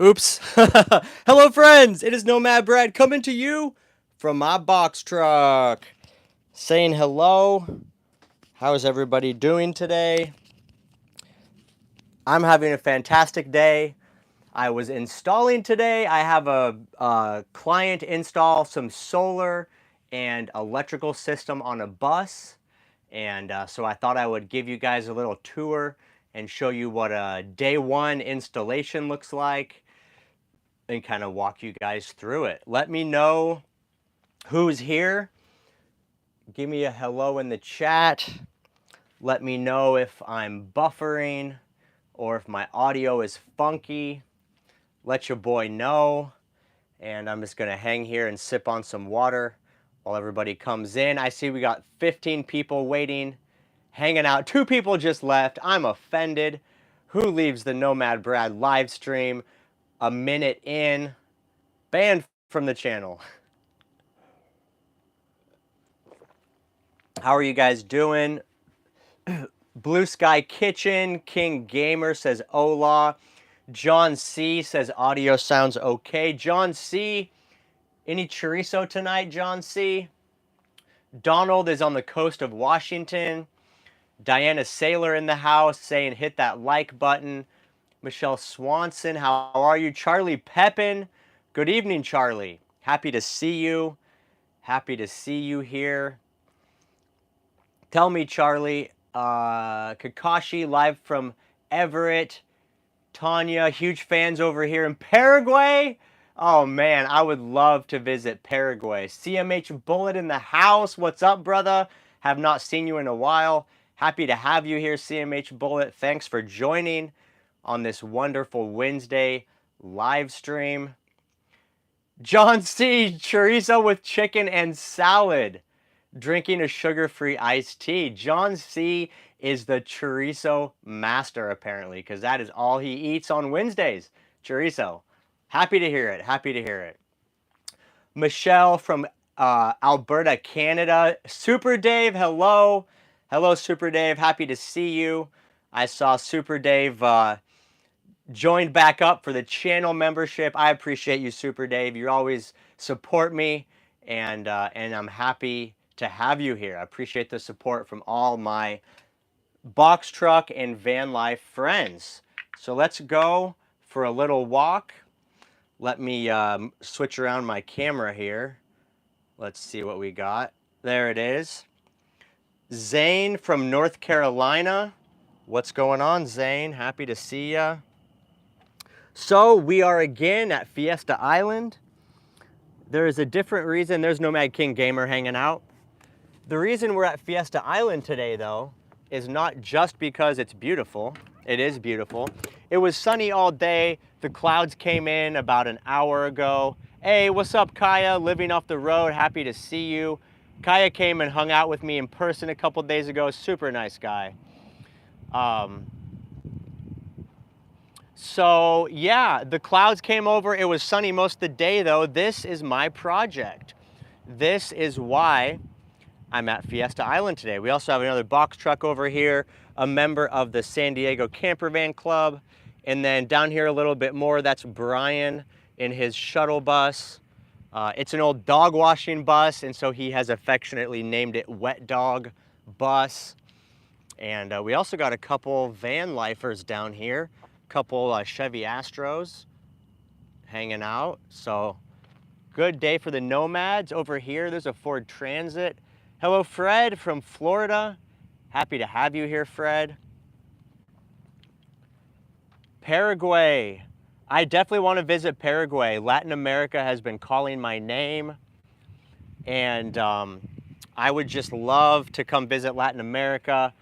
Oops. Hello, friends. It is Nomad Brad coming to you from my box truck. Saying hello. How is everybody doing today? I'm having a fantastic day. I was installing today. I have a client install some solar and electrical system on a bus. And so I thought I would give you guys a little tour and show you what a day one installation looks like and kind of walk you guys through it. Let me know who's here. Give me a hello in the chat. Let me know if I'm buffering or if my audio is funky. Let your boy know. And I'm just going to hang here and sip on some water while everybody comes in. I see we got 15 people waiting, hanging out. 2 people just left. I'm offended. Who leaves the Nomad Brad live stream a minute in? Banned from the channel. How are you guys doing? Blue Sky Kitchen, King Gamer says hola. John C says audio sounds okay. John C, any chorizo tonight, John C? Donald is on the coast of Washington. Diana Saylor in the house saying hit that like button. Michelle Swanson, how are you? Charlie Pepin, good evening, Charlie. Happy to see you. Happy to see you here. Tell me, Charlie. Kakashi live from Everett. Tanya, huge fans over here in Paraguay. Oh man, I would love to visit Paraguay. CMH Bullet in the house. What's up, brother? Have not seen you in a while. Happy to have you here, CMH Bullet. Thanks for joining on this wonderful Wednesday live stream. John C, chorizo with chicken and salad. Drinking a sugar-free iced tea. John C is the chorizo master, apparently, because that is all he eats on Wednesdays. Chorizo. Happy to hear it. Happy to hear it. Michelle from Alberta, Canada. Super Dave, hello. Hello, Super Dave. Happy to see you. I saw Super Dave joined back up for the channel membership. I appreciate you, Super Dave. You always support me, and I'm happy to have you here. I appreciate the support from all my box truck and van life friends. So let's go for a little walk. Let me switch around my camera here. Let's see what we got. There it is. Zane from North Carolina. What's going on, Zane? Happy to see ya. So we are again at Fiesta Island. There is a different reason. There's Nomad King Gamer hanging out. The reason we're at Fiesta Island today, though, is not just because it's beautiful. It is beautiful. It was sunny all day. The clouds came in about an hour ago. Hey, what's up, Kaya? Living off the road. Happy to see you. Kaya came and hung out with me in person a couple days ago. Super nice guy. So, yeah, the clouds came over. It was sunny most of the day, though. This is my project. This is why I'm at Fiesta Island today. We also have another box truck over here, a member of the San Diego Camper Van Club. And then down here a little bit more, that's Brian in his shuttle bus. It's an old dog washing bus, and so he has affectionately named it Wet Dog Bus. And we also got a couple van lifers down here, a couple Chevy Astros hanging out. So good day for the Nomads. Over here, there's a Ford Transit. Hello, Fred from Florida. Happy to have you here, Fred. Paraguay. I definitely want to visit Paraguay. Latin America has been calling my name, and I would just love to come visit Latin America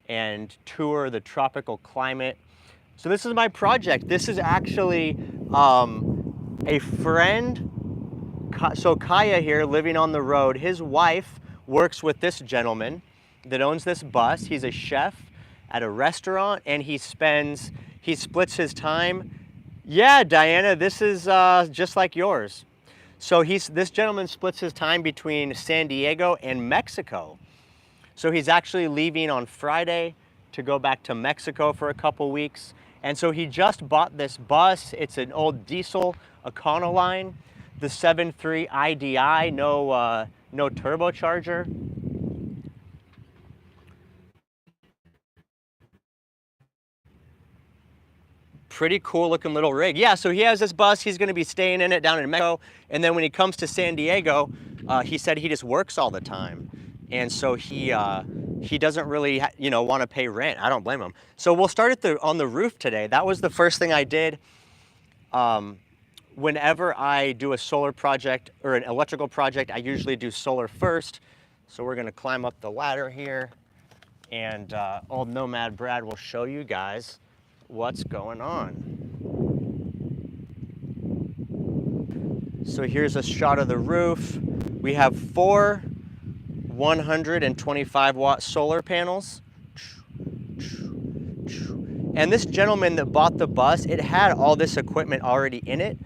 and tour the tropical climate. So this is my project. This is actually a friend. So Kaya here, living on the road, his wife works with this gentleman that owns this bus. He's a chef at a restaurant, and he splits his time. Yeah, Diana, this is just like yours. So this gentleman splits his time between San Diego and Mexico. So he's actually leaving on Friday to go back to Mexico for a couple weeks, And so he just bought this bus. It's an old diesel Econoline, the 7.3 IDI, no turbocharger. Pretty cool looking little rig. Yeah, so he has this bus. He's going to be staying in it down in Mexico. And then when he comes to San Diego, he said he just works all the time. And so he doesn't really, want to pay rent. I don't blame him. So we'll start on the roof today. That was the first thing I did. Whenever I do a solar project or an electrical project, I usually do solar first. So we're going to climb up the ladder here, and old Nomad Brad will show you guys what's going on. So here's a shot of the roof. We have 4 125 watt solar panels. And this gentleman that bought the bus, it had all this equipment already in it.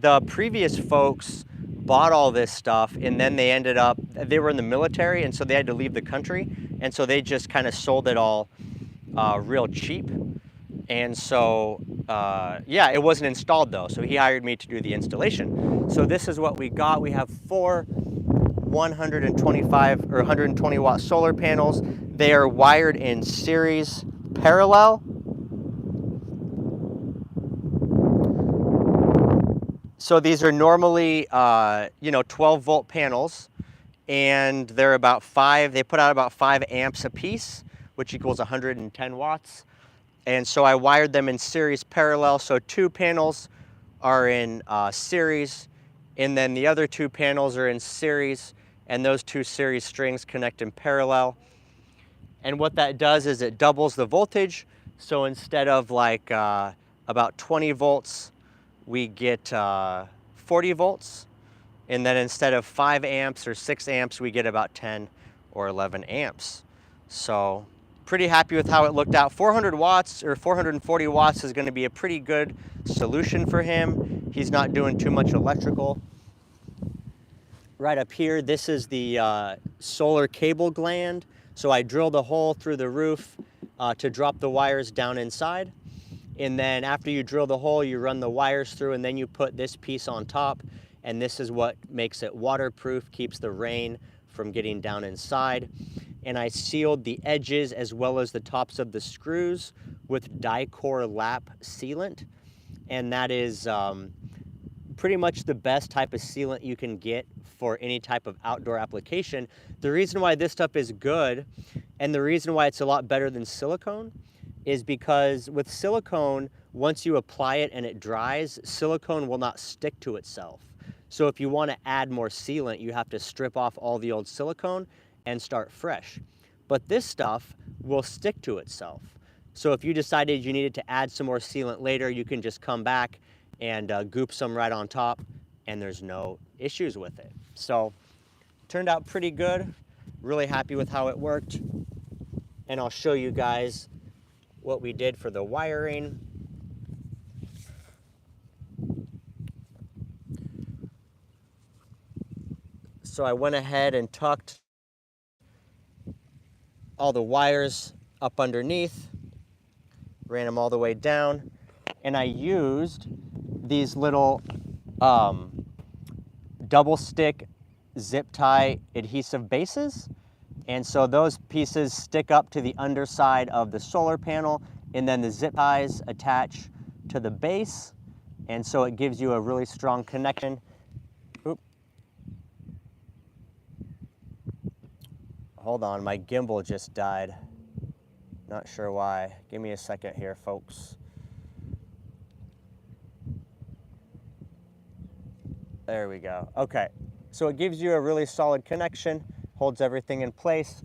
The previous folks bought all this stuff, and then they were in the military, and so they had to leave the country. And so they just kind of sold it all real cheap. And so, yeah, it wasn't installed though. So he hired me to do the installation. So this is what we got. We have 4 125 or 120 watt solar panels. They are wired in series parallel. So these are normally, 12 volt panels, and they're about they put out about 5 amps a piece, which equals 110 watts. And so I wired them in series parallel. So 2 panels are in series, and then the other 2 panels are in series, and those 2 series strings connect in parallel. And what that does is it doubles the voltage. So instead of like about 20 volts, we get 40 volts. And then instead of 5 amps or 6 amps, we get about 10 or 11 amps. So pretty happy with how it looked out. 400 watts or 440 watts is going to be a pretty good solution for him. He's not doing too much electrical. Right up here, this is the solar cable gland. So I drilled a hole through the roof to drop the wires down inside. And then after you drill the hole, you run the wires through, and then you put this piece on top. And this is what makes it waterproof, keeps the rain from getting down inside. And I sealed the edges as well as the tops of the screws with Dicor lap sealant. And that is pretty much the best type of sealant you can get for any type of outdoor application. The reason why this stuff is good, and the reason why it's a lot better than silicone, is because with silicone, once you apply it and it dries, silicone will not stick to itself. So if you want to add more sealant, you have to strip off all the old silicone and start fresh. But this stuff will stick to itself. So if you decided you needed to add some more sealant later, you can just come back and goop some right on top, and there's no issues with it. So turned out pretty good. Really happy with how it worked. And I'll show you guys what we did for the wiring. So I went ahead and tucked all the wires up underneath, ran them all the way down, and I used these little double stick zip tie adhesive bases. And so those pieces stick up to the underside of the solar panel, and then the zip ties attach to the base. And so it gives you a really strong connection. Oop. Hold on, my gimbal just died. Not sure why. Give me a second here, folks. There we go. Okay, so it gives you a really solid connection, holds everything in place.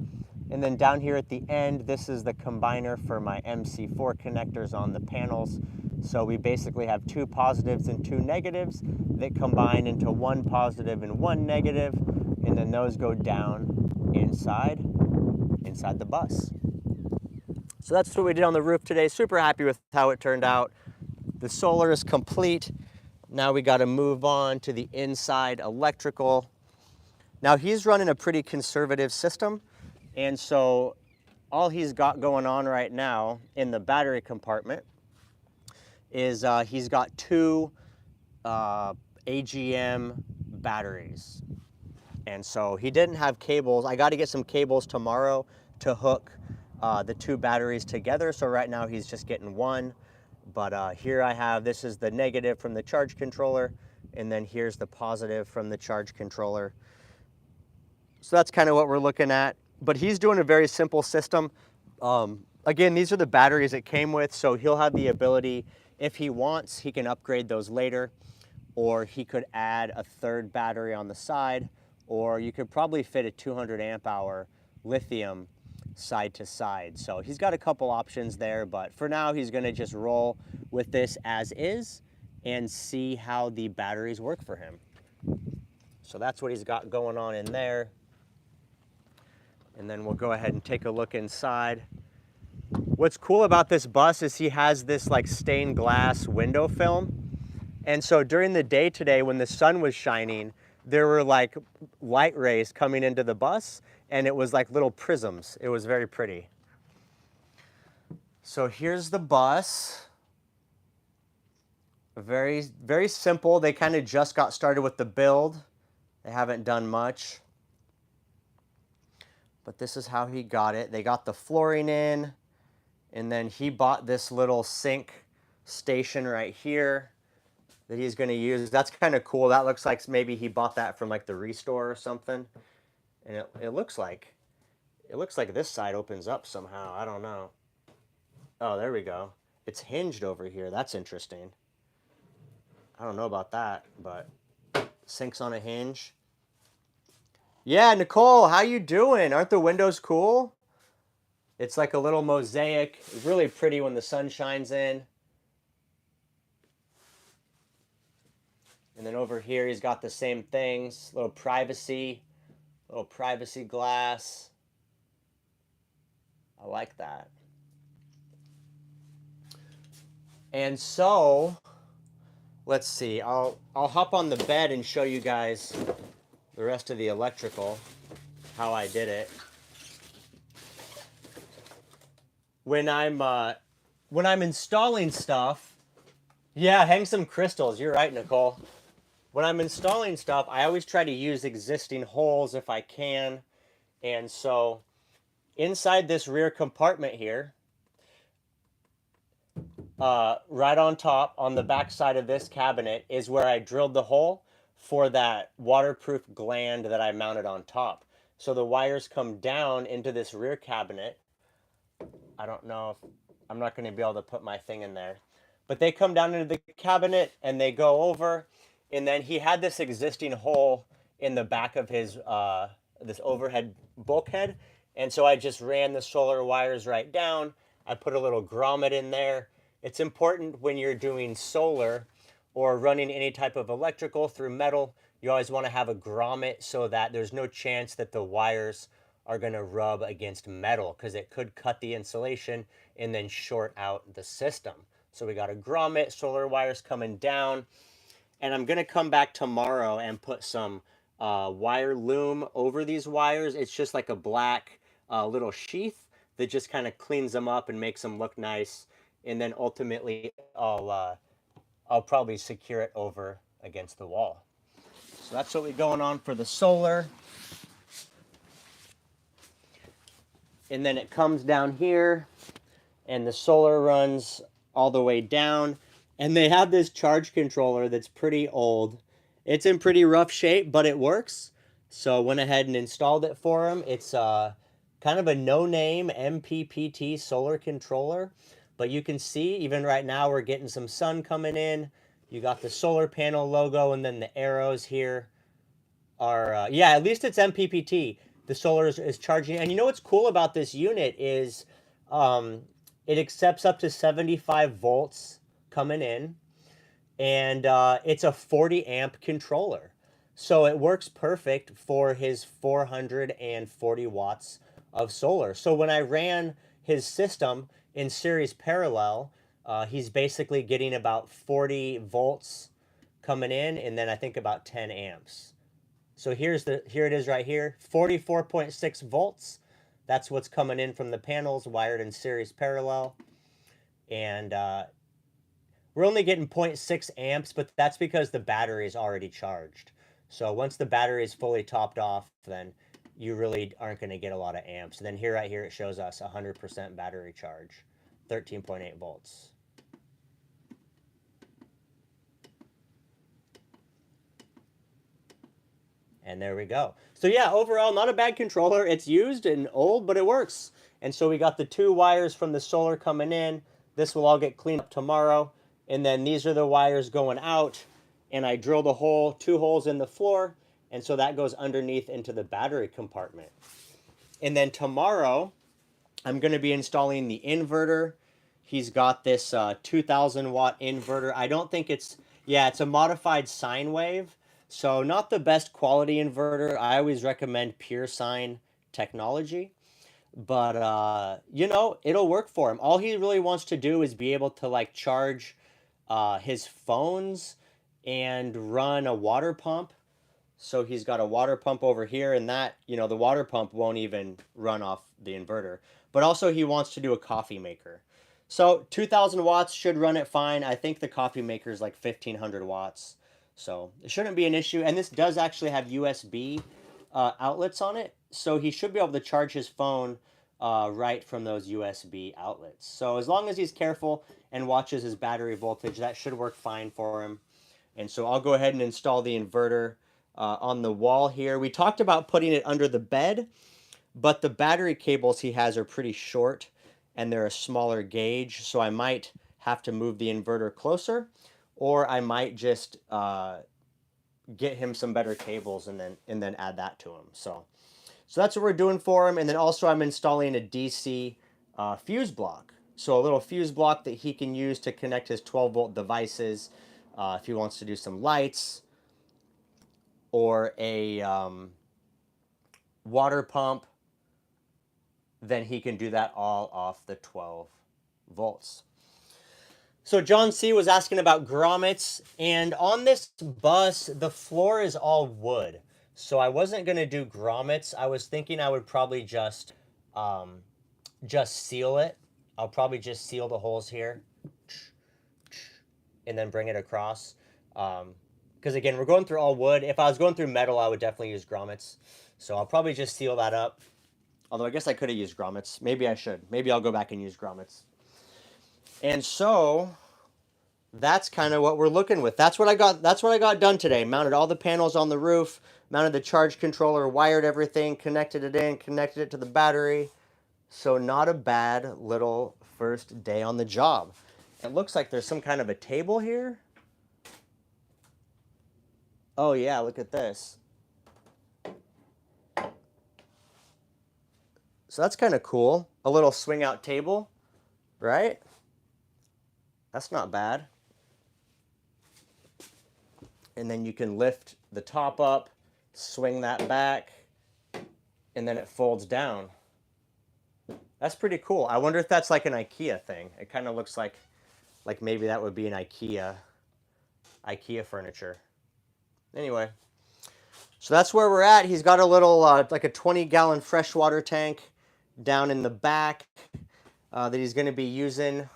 And then down here at the end, this is the combiner for my MC4 connectors on the panels. So we basically have 2 positives and 2 negatives that combine into 1 positive and 1 negative, and then those go down inside the bus. So that's what we did on the roof today. Super happy with how it turned out. The solar is complete. Now we got to move on to the inside electrical. Now he's running a pretty conservative system, and so all he's got going on right now in the battery compartment is he's got two AGM batteries. And so he didn't have cables. I got to get some cables tomorrow to hook the two batteries together. So right now he's just getting one. But here I have, this is the negative from the charge controller, and then here's the positive from the charge controller. So that's kind of what we're looking at. But he's doing a very simple system. Again, these are the batteries it came with, so he'll have the ability, if he wants, he can upgrade those later, or he could add a third battery on the side, or you could probably fit a 200 amp hour lithium side to side. So he's got a couple options there, but for now he's gonna just roll with this as is and see how the batteries work for him. So that's what he's got going on in there. And then we'll go ahead and take a look inside. What's cool about this bus is he has this like stained glass window film. And so during the day today, when the sun was shining, there were like light rays coming into the bus, and it was like little prisms. It was very pretty. So here's the bus. Very, very simple. They kind of just got started with the build. They haven't done much. But this is how he got it. They got the flooring in, and then he bought this little sink station right here that he's going to use. That's kind of cool. That looks like maybe he bought that from like the Restore or something. And it looks like this side opens up somehow. I don't know. Oh, there we go. It's hinged over here. That's interesting. I don't know about that, but sink's on a hinge. Yeah, Nicole, how you doing? Aren't the windows cool? It's like a little mosaic. Really pretty when the sun shines in. And then over here, he's got the same things. Little privacy glass. I like that. And so, let's see. I'll hop on the bed and show you guys the rest of the electrical, how I did it. When I'm installing stuff, yeah, hang some crystals. You're right, Nicole. When I'm installing stuff, I always try to use existing holes if I can. And so inside this rear compartment here, right on top, on the back side of this cabinet, is where I drilled the hole for that waterproof gland that I mounted on top. So the wires come down into this rear cabinet. I don't know if I'm not going to be able to put my thing in there, but they come down into the cabinet and they go over. And then he had this existing hole in the back of his this overhead bulkhead, and so I just ran the solar wires right down. I put a little grommet in there. It's important when you're doing solar or running any type of electrical through metal, you always want to have a grommet so that there's no chance that the wires are going to rub against metal, because it could cut the insulation and then short out the system. So we got a grommet, solar wires coming down. And I'm going to come back tomorrow and put some wire loom over these wires. It's just like a black little sheath that just kind of cleans them up and makes them look nice. And then ultimately, I'll probably secure it over against the wall. So that's what we're going on for the solar. And then it comes down here, and the solar runs all the way down. And they have this charge controller that's pretty old. It's in pretty rough shape, but it works. So I went ahead and installed it for him. It's kind of a no-name MPPT solar controller. But you can see, even right now, we're getting some sun coming in. You got the solar panel logo, and then the arrows here are, yeah, at least it's MPPT. The solar is charging. And you know what's cool about this unit is it accepts up to 75 volts coming in, and it's a 40 amp controller, so it works perfect for his 440 watts of solar. So when I ran his system in series parallel, he's basically getting about 40 volts coming in, and then I think about 10 amps. So here it is right here, 44.6 volts. That's what's coming in from the panels wired in series parallel. And We're only getting 0.6 amps, but that's because the battery is already charged. So once the battery is fully topped off, then you really aren't going to get a lot of amps. And then here, right here, it shows us 100% battery charge, 13.8 volts. And there we go. So yeah, overall, not a bad controller. It's used and old, but it works. And so we got the 2 wires from the solar coming in. This will all get cleaned up tomorrow. And then these are the wires going out. And I drilled a hole, 2 holes in the floor. And so that goes underneath into the battery compartment. And then tomorrow, I'm going to be installing the inverter. He's got this 2000 watt inverter. I don't think it's, yeah, it's a modified sine wave. So not the best quality inverter. I always recommend pure sine technology. But, you know, it'll work for him. All he really wants to do is be able to like charge his phones and run a water pump. So he's got a water pump over here, and that, you know, the water pump won't even run off the inverter. But also he wants to do a coffee maker. So 2000 watts should run it fine. I think the coffee maker is like 1500 watts. So it shouldn't be an issue. And this does actually have USB outlets on it. So he should be able to charge his phone right from those USB outlets. So as long as he's careful and watches his battery voltage, that should work fine for him. And so I'll go ahead and install the inverter on the wall here. We talked about putting it under the bed, but the battery cables he has are pretty short and they're a smaller gauge. So I might have to move the inverter closer, or I might just get him some better cables and then add that to him. So that's what we're doing for him. And then also I'm installing a DC fuse block. So a little fuse block that he can use to connect his 12 volt devices if he wants to do some lights or a water pump, then he can do that all off the 12 volts. So John C. was asking about grommets, and on this bus, the floor is all wood. So I wasn't going to do grommets. I was thinking I would probably just seal it. I'll probably just seal the holes here and then bring it across. Because again, we're going through all wood. If I was going through metal, I would definitely use grommets. So I'll probably just seal that up. Although I guess I could have used grommets. Maybe I should. Maybe I'll go back and use grommets. And so that's kind of what we're looking with. That's what I got. That's what I got done today. Mounted all the panels on the roof, mounted the charge controller, wired everything, connected it in, connected it to the battery. So not a bad little first day on the job. It looks like there's some kind of a table here. Oh yeah, look at this. So that's kind of cool. A little swing out table, right? That's not bad. And then you can lift the top up, swing that back, and then it folds down. That's pretty cool. I wonder if that's like an IKEA thing. It kind of looks like maybe that would be an IKEA furniture. Anyway, so that's where we're at. He's got a little like a 20-gallon freshwater tank down in the back that he's going to be using.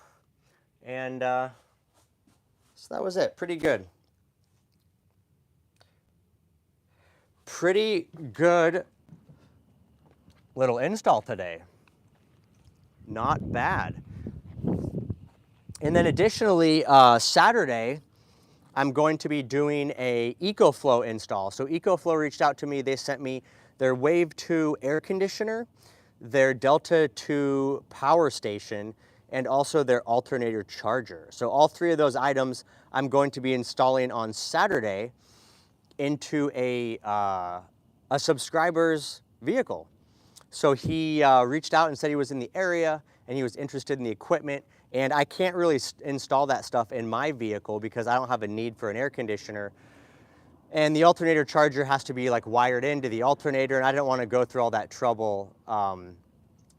And so that was it. Pretty good. Pretty good little install today. Not bad. And then additionally, Saturday, I'm going to be doing a EcoFlow install. So EcoFlow reached out to me. They sent me their Wave 2 air conditioner, their Delta 2 power station, and also their alternator charger. So all 3 of those items I'm going to be installing on Saturday into a subscriber's vehicle. So he reached out and said he was in the area and he was interested in the equipment. And I can't really install that stuff in my vehicle because I don't have a need for an air conditioner. And the alternator charger has to be like wired into the alternator, and I don't want to go through all that trouble,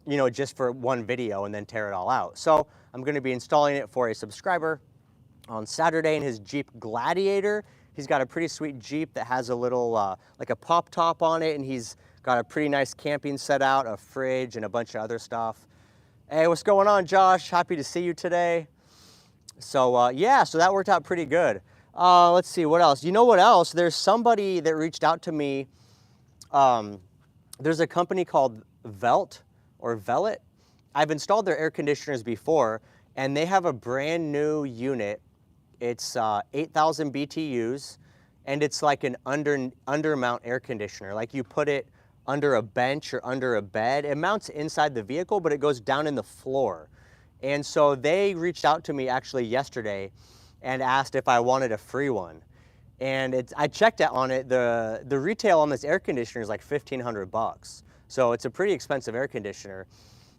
you know, just for one video and then tear it all out. So I'm going to be installing it for a subscriber on Saturday in his Jeep Gladiator. He's got a pretty sweet Jeep that has a little, like a pop top on it, and he's got a pretty nice camping set out, a fridge, and a bunch of other stuff. Hey, what's going on, Josh? Happy to see you today. So yeah, so that worked out pretty good. Let's see, what else? You know what else? There's somebody that reached out to me. Um, there's a company called Velt or Velit. I've installed their air conditioners before, and they have a brand new unit. It's 8,000 BTUs, and it's like an undermount air conditioner. Like you put it under a bench or under a bed. It mounts inside the vehicle, but it goes down in the floor. And so they reached out to me actually yesterday and asked if I wanted a free one. And I checked out on it. The retail on this air conditioner is like 1,500 bucks. So it's a pretty expensive air conditioner.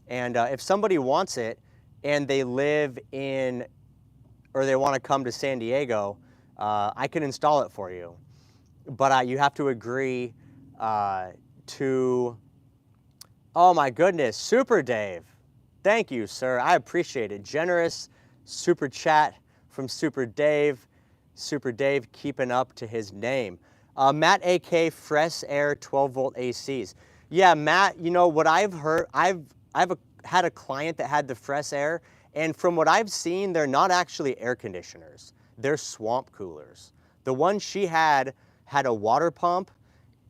And if somebody wants it and they live in, or they want to come to San Diego, I can install it for you. But you have to agree to, oh my goodness, Super Dave. Thank you, sir. I appreciate it. Generous super chat from Super Dave. Super Dave keeping up to his name. Matt AK, Fresh Air 12 volt ACs. Yeah, Matt, you know what I've heard, I've had a client that had the Fresh Air, and from what I've seen, they're not actually air conditioners. They're swamp coolers. The one she had a water pump,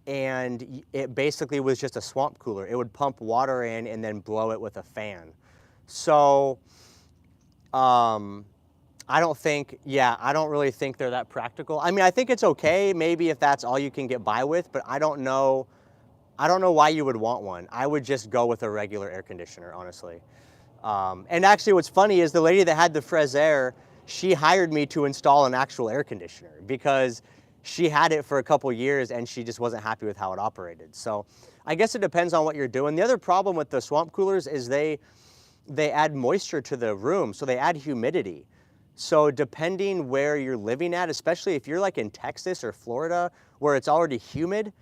and it basically was just a swamp cooler. It would pump water in and then blow it with a fan. So, I don't really think they're that practical. I mean, I think it's okay, maybe if that's all you can get by with, but I don't know why you would want one. I would just go with a regular air conditioner, honestly. And actually what's funny is the lady that had the Fresh Air, she hired me to install an actual air conditioner because she had it for a couple years and she just wasn't happy with how it operated. So I guess it depends on what you're doing. The other problem with the swamp coolers is they add moisture to the room, so they add humidity. So depending where you're living at, especially if you're like in Texas or Florida where it's already humid,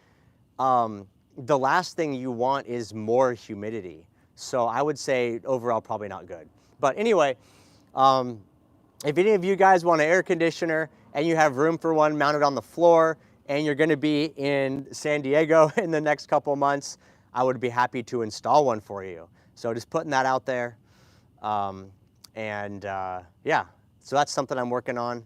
the last thing you want is more humidity. So I would say overall probably not good. But anyway, if any of you guys want an air conditioner and you have room for one mounted on the floor and you're gonna be in San Diego in the next couple months, I would be happy to install one for you. So just putting that out there. Yeah, so that's something I'm working on.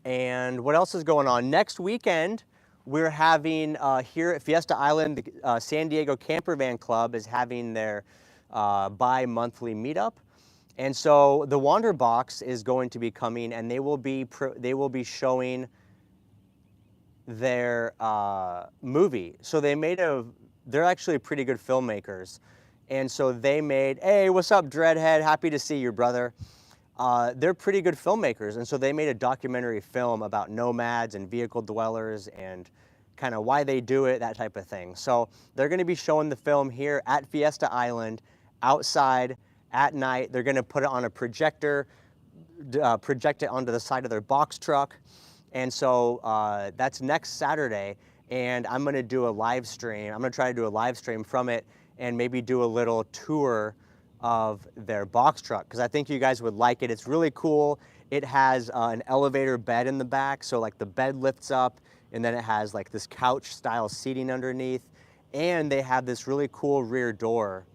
And what else is going on? Next weekend, we're having here at Fiesta Island, the San Diego Camper Van Club is having their bi-monthly meetup. And so the Wander Box is going to be coming, and they will be showing their movie. So they're actually pretty good filmmakers. And so they made, hey, what's up, Dreadhead? Happy to see you, brother. They're pretty good filmmakers, and so they made a documentary film about nomads and vehicle dwellers and kind of why they do it, that type of thing. So they're going to be showing the film here at Fiesta Island, outside, at night. They're going to put it on a projector, project it onto the side of their box truck. And so that's next Saturday, and I'm going to do a live stream. I'm going to try to do a live stream from it and maybe do a little tour of their box truck, because I think you guys would like it. It's really cool. It has an elevator bed in the back, so like the bed lifts up, and then it has like this couch style seating underneath, and they have this really cool rear door.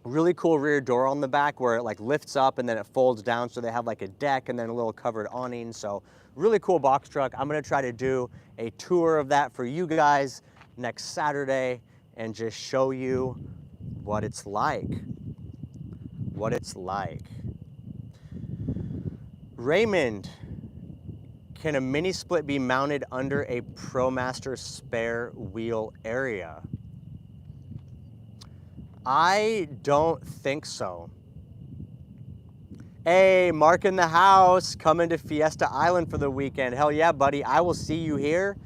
Really cool rear door on the back where it like lifts up and then it folds down, so they have like a deck and then a little covered awning. So really cool box truck. I'm gonna try to do a tour of that for you guys next Saturday and just show you what it's like. What it's like. Raymond, can a mini split be mounted under a ProMaster spare wheel area? I don't think so. Hey, Mark in the house, coming to Fiesta Island for the weekend. Hell yeah, buddy. I will see you here.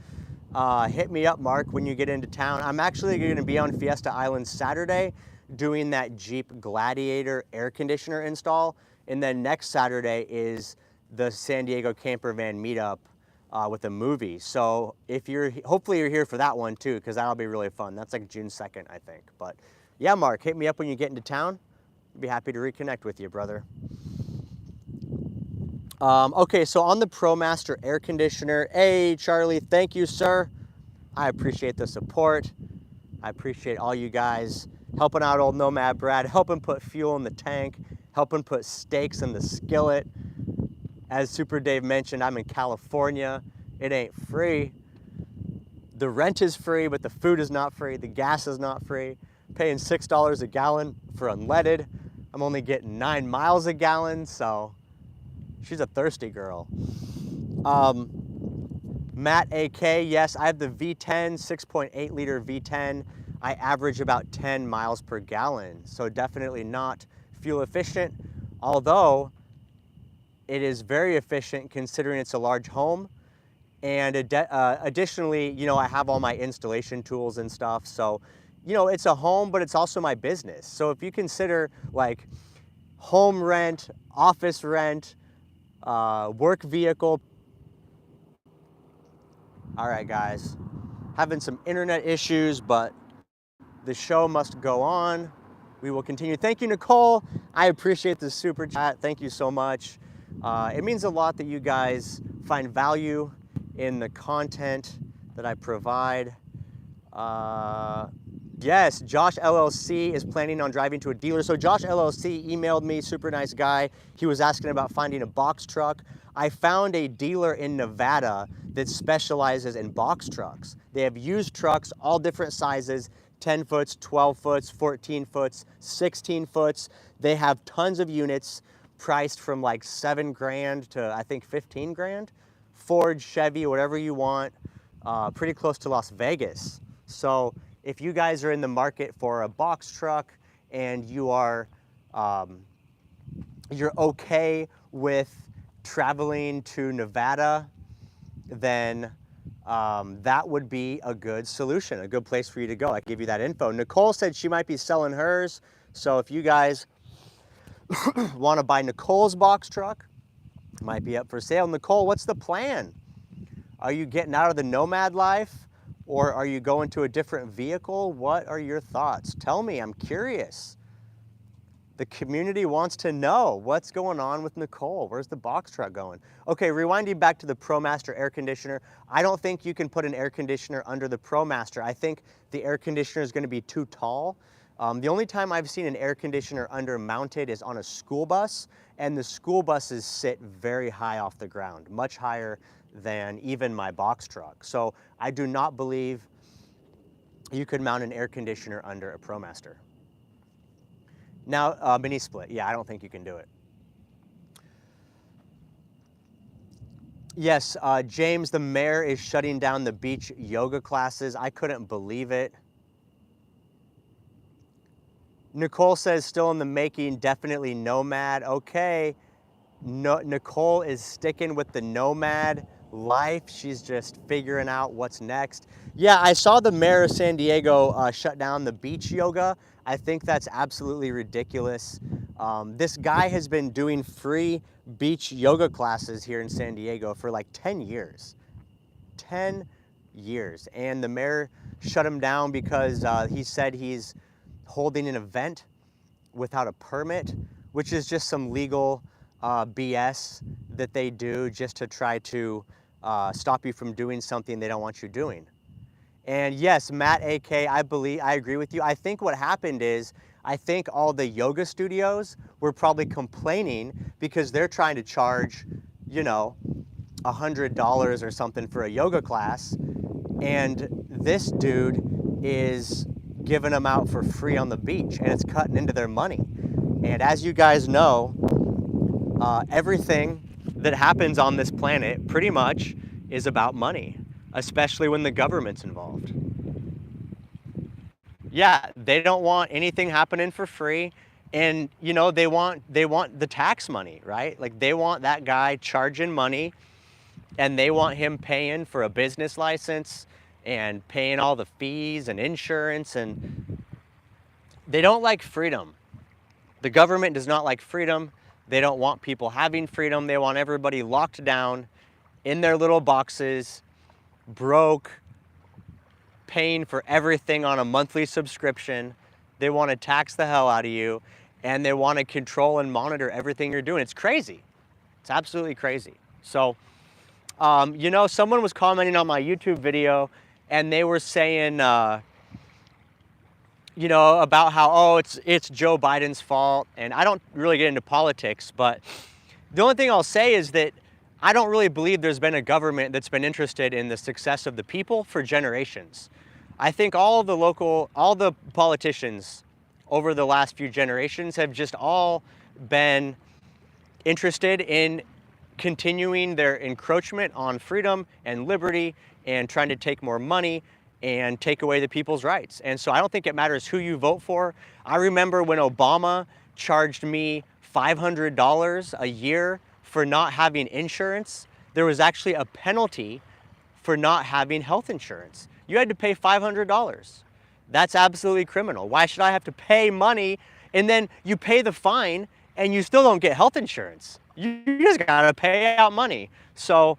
Hit me up, Mark, when you get into town. I'm actually going to be on Fiesta Island Saturday doing that Jeep Gladiator air conditioner install. And then next Saturday is the San Diego Camper Van meetup with a movie. So if hopefully you're here for that one too, because that'll be really fun. That's like June 2nd, I think. But yeah, Mark, hit me up when you get into town. I'd be happy to reconnect with you, brother. Okay, so on the ProMaster air conditioner, hey, Charlie, thank you, sir. I appreciate the support. I appreciate all you guys helping out old Nomad Brad, helping put fuel in the tank, helping put steaks in the skillet. As Super Dave mentioned, I'm in California. It ain't free. The rent is free, but the food is not free. The gas is not free. Paying $6 a gallon for unleaded. I'm only getting 9 miles a gallon, so she's a thirsty girl. Matt AK, yes, I have the V10, 6.8 liter V10. I average about 10 miles per gallon, so definitely not fuel efficient, although it is very efficient considering it's a large home. And additionally, you know, I have all my installation tools and stuff. So, you know, it's a home, but it's also my business. So if you consider like home rent, office rent, work vehicle. All right, guys, having some internet issues, but the show must go on. We will continue. Thank you, Nicole. I appreciate the super chat. Thank you so much. It means a lot that you guys find value in the content that I provide. Yes, Josh LLC is planning on driving to a dealer. So Josh LLC emailed me, super nice guy. He was asking about finding a box truck. I found a dealer in Nevada that specializes in box trucks. They have used trucks, all different sizes, 10 foots, 12 foots, 14 foots, 16 foots. They have tons of units priced from like 7 grand to I think 15 grand. Ford, Chevy, whatever you want, pretty close to Las Vegas. So if you guys are in the market for a box truck and you are, you're okay with traveling to Nevada, then that would be a good solution, a good place for you to go. I give you that info. Nicole said she might be selling hers. So if you guys want to buy Nicole's box truck, might be up for sale. Nicole, what's the plan? Are you getting out of the nomad life? Or are you going to a different vehicle? What are your thoughts? Tell me, I'm curious. The community wants to know what's going on with Nicole. Where's the box truck going? Okay, rewinding back to the ProMaster air conditioner. I don't think you can put an air conditioner under the ProMaster. I think the air conditioner is going to be too tall. The only time I've seen an air conditioner under mounted is on a school bus, and the school buses sit very high off the ground, much higher than even my box truck. So I do not believe you could mount an air conditioner under a ProMaster. Now, mini split, yeah, I don't think you can do it. Yes, James, the mayor is shutting down the beach yoga classes. I couldn't believe it. Nicole says still in the making, definitely nomad. Okay, no, Nicole is sticking with the nomad life. She's just figuring out what's next. Yeah, I saw the mayor of San Diego shut down the beach yoga. I think that's absolutely ridiculous. This guy has been doing free beach yoga classes here in San Diego for like 10 years. 10 years. And the mayor shut him down because he said he's holding an event without a permit, which is just some legal BS that they do just to try to stop you from doing something they don't want you doing. And yes, Matt AK, I agree with you. I think what happened is, I think all the yoga studios were probably complaining because they're trying to charge, you know, $100 or something for a yoga class. And this dude is giving them out for free on the beach, and it's cutting into their money. And as you guys know, everything that happens on this planet pretty much is about money, especially when the government's involved. Yeah, they don't want anything happening for free. And you know, they want the tax money, right? Like they want that guy charging money, and they want him paying for a business license and paying all the fees and insurance, and they don't like freedom. The government does not like freedom. They don't want people having freedom. They want everybody locked down in their little boxes, broke, paying for everything on a monthly subscription. They want to tax the hell out of you, and they want to control and monitor everything you're doing. It's crazy. It's absolutely crazy. So, you know, someone was commenting on my YouTube video, and they were saying, you know, about how, oh, it's Joe Biden's fault. And I don't really get into politics, but the only thing I'll say is that I don't really believe there's been a government that's been interested in the success of the people for generations. I think all the politicians over the last few generations have just all been interested in continuing their encroachment on freedom and liberty and trying to take more money and take away the people's rights. And so I don't think it matters who you vote for. I remember when Obama charged me $500 a year for not having insurance. There was actually a penalty for not having health insurance. You had to pay $500. That's absolutely criminal. Why should I have to pay money and then you pay the fine and you still don't get health insurance? You just gotta pay out money. So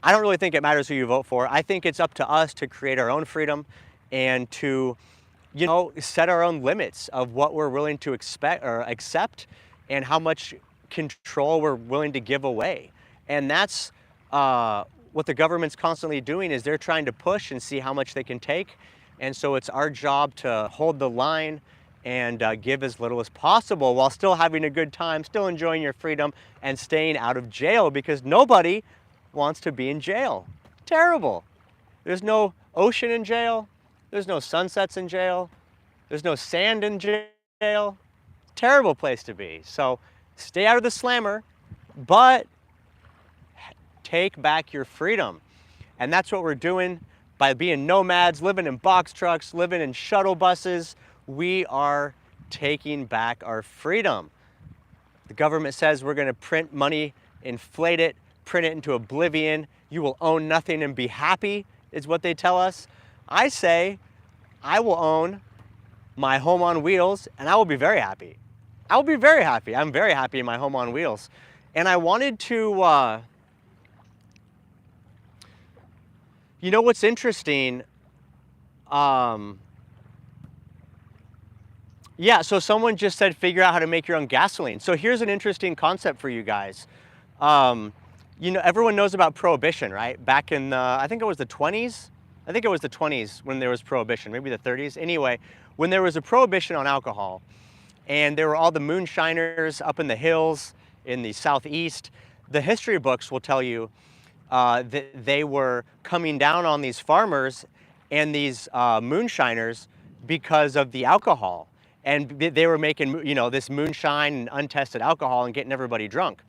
I don't really think it matters who you vote for. I think it's up to us to create our own freedom and to, you know, set our own limits of what we're willing to expect or accept and how much control we're willing to give away. And that's what the government's constantly doing, is they're trying to push and see how much they can take. And so it's our job to hold the line and give as little as possible while still having a good time, still enjoying your freedom and staying out of jail, because nobody wants to be in jail. Terrible. There's no ocean in jail. There's no sunsets in jail. There's no sand in jail. Terrible place to be. So stay out of the slammer, but take back your freedom. And that's what we're doing by being nomads, living in box trucks, living in shuttle buses. We are taking back our freedom. The government says we're going to print money, inflate it, print it into oblivion. You will own nothing and be happy, is what they tell us. I say I will own my home on wheels and I will be very happy. I will be very happy. I'm very happy in my home on wheels. And I wanted to, you know what's interesting? Yeah, so someone just said figure out how to make your own gasoline. So here's an interesting concept for you guys. You know, everyone knows about Prohibition, right? Back in, I think it was the 20s. I think it was the 20s when there was Prohibition, maybe the 30s. Anyway, when there was a prohibition on alcohol, and there were all the moonshiners up in the hills in the southeast, the history books will tell you that they were coming down on these farmers and these moonshiners because of the alcohol. And they were making, you know, this moonshine and untested alcohol and getting everybody drunk.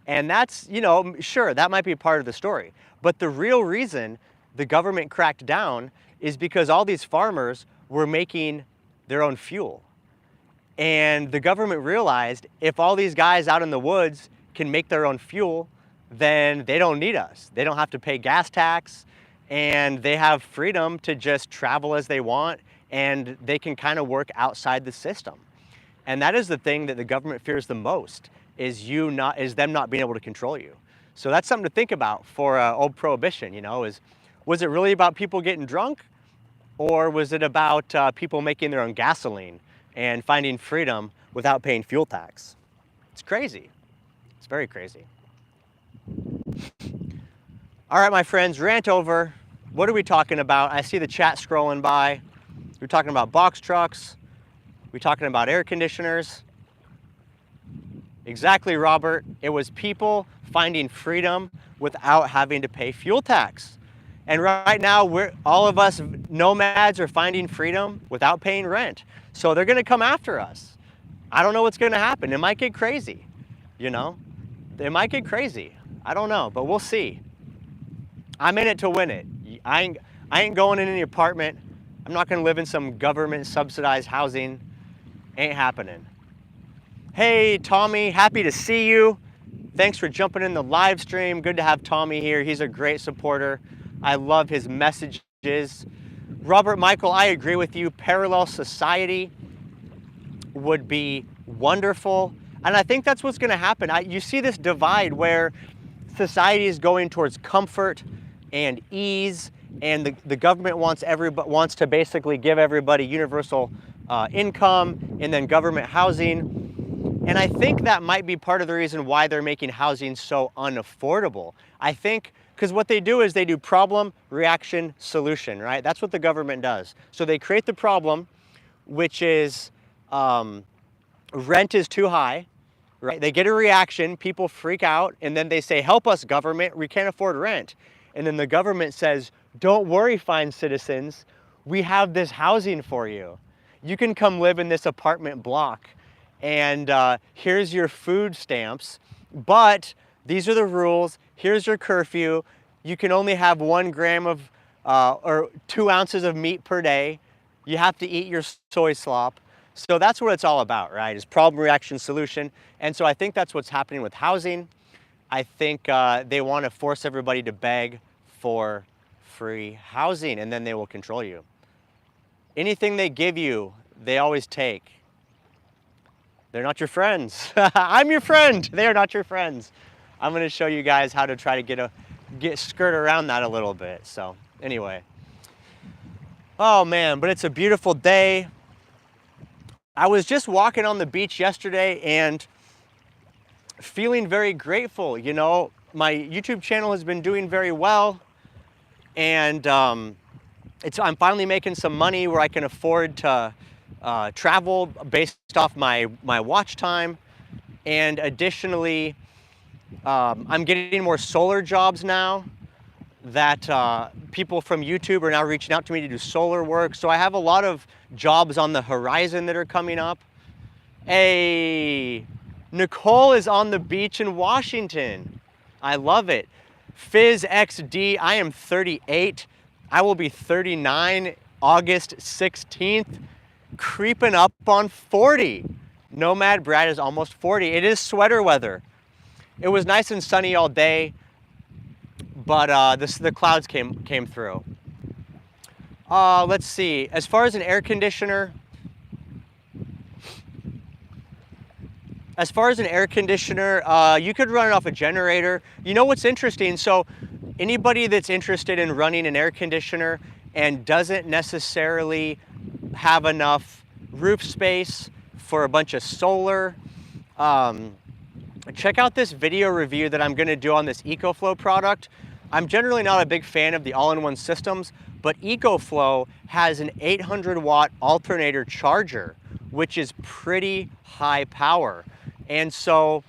And that's, you know, sure, that might be part of the story. But the real reason the government cracked down is because all these farmers were making their own fuel. And the government realized if all these guys out in the woods can make their own fuel, then they don't need us. They don't have to pay gas tax, and they have freedom to just travel as they want, and they can kind of work outside the system. And that is the thing that the government fears the most, is them not being able to control you. So that's something to think about for old Prohibition, you know, was it really about people getting drunk, or was it about people making their own gasoline and finding freedom without paying fuel tax? It's crazy. It's very crazy. All right, my friends, rant over. What are we talking about? I see the chat scrolling by. We're talking about box trucks. We're talking about air conditioners. Exactly, Robert. It was people finding freedom without having to pay fuel tax. And right now, all of us nomads are finding freedom without paying rent. So they're going to come after us. I don't know what's going to happen. It might get crazy, you know? It might get crazy. I don't know, but we'll see. I'm in it to win it. I ain't going in any apartment. I'm not going to live in some government subsidized housing. Ain't happening. Hey, Tommy, happy to see you. Thanks for jumping in the live stream. Good to have Tommy here. He's a great supporter. I love his messages. Robert Michael, I agree with you. Parallel society would be wonderful. And I think that's what's going to happen. You see this divide where society is going towards comfort and ease, and the government wants to basically give everybody universal income and then government housing. And I think that might be part of the reason why they're making housing so unaffordable. I think because what they do is they do problem, reaction, solution, right? That's what the government does. So they create the problem, which is rent is too high, right? They get a reaction, people freak out, and then they say, help us, government, we can't afford rent. And then the government says, don't worry, fine citizens, we have this housing for you. You can come live in this apartment block, and here's your food stamps, but these are the rules, here's your curfew, you can only have 1 gram of, or 2 ounces of meat per day, you have to eat your soy slop. So that's what it's all about, right? Is problem, reaction, solution. And so I think that's what's happening with housing. I think they want to force everybody to beg for free housing, and then they will control you. Anything they give you, they always take. They're not your friends. I'm your friend. They are not your friends. I'm going to show you guys how to try to skirt around that a little bit. So anyway. Oh man, but it's a beautiful day. I was just walking on the beach yesterday and feeling very grateful. You know, my YouTube channel has been doing very well, and I'm finally making some money where I can afford to travel based off my watch time. And additionally, I'm getting more solar jobs now that people from YouTube are now reaching out to me to do solar work. So I have a lot of jobs on the horizon that are coming up. Hey, Nicole is on the beach in Washington. I love it. Fizz XD, I am 38. I will be 39 August 16th, creeping up on 40. Nomad Brad is almost 40. It is sweater weather. It was nice and sunny all day, but the clouds came through. Let's see. As far as an air conditioner, you could run it off a generator. You know what's interesting? So anybody that's interested in running an air conditioner and doesn't necessarily have enough roof space for a bunch of solar, check out this video review that I'm going to do on this EcoFlow product. I'm generally not a big fan of the all-in-one systems, but EcoFlow has an 800 watt alternator charger, which is pretty high power. And so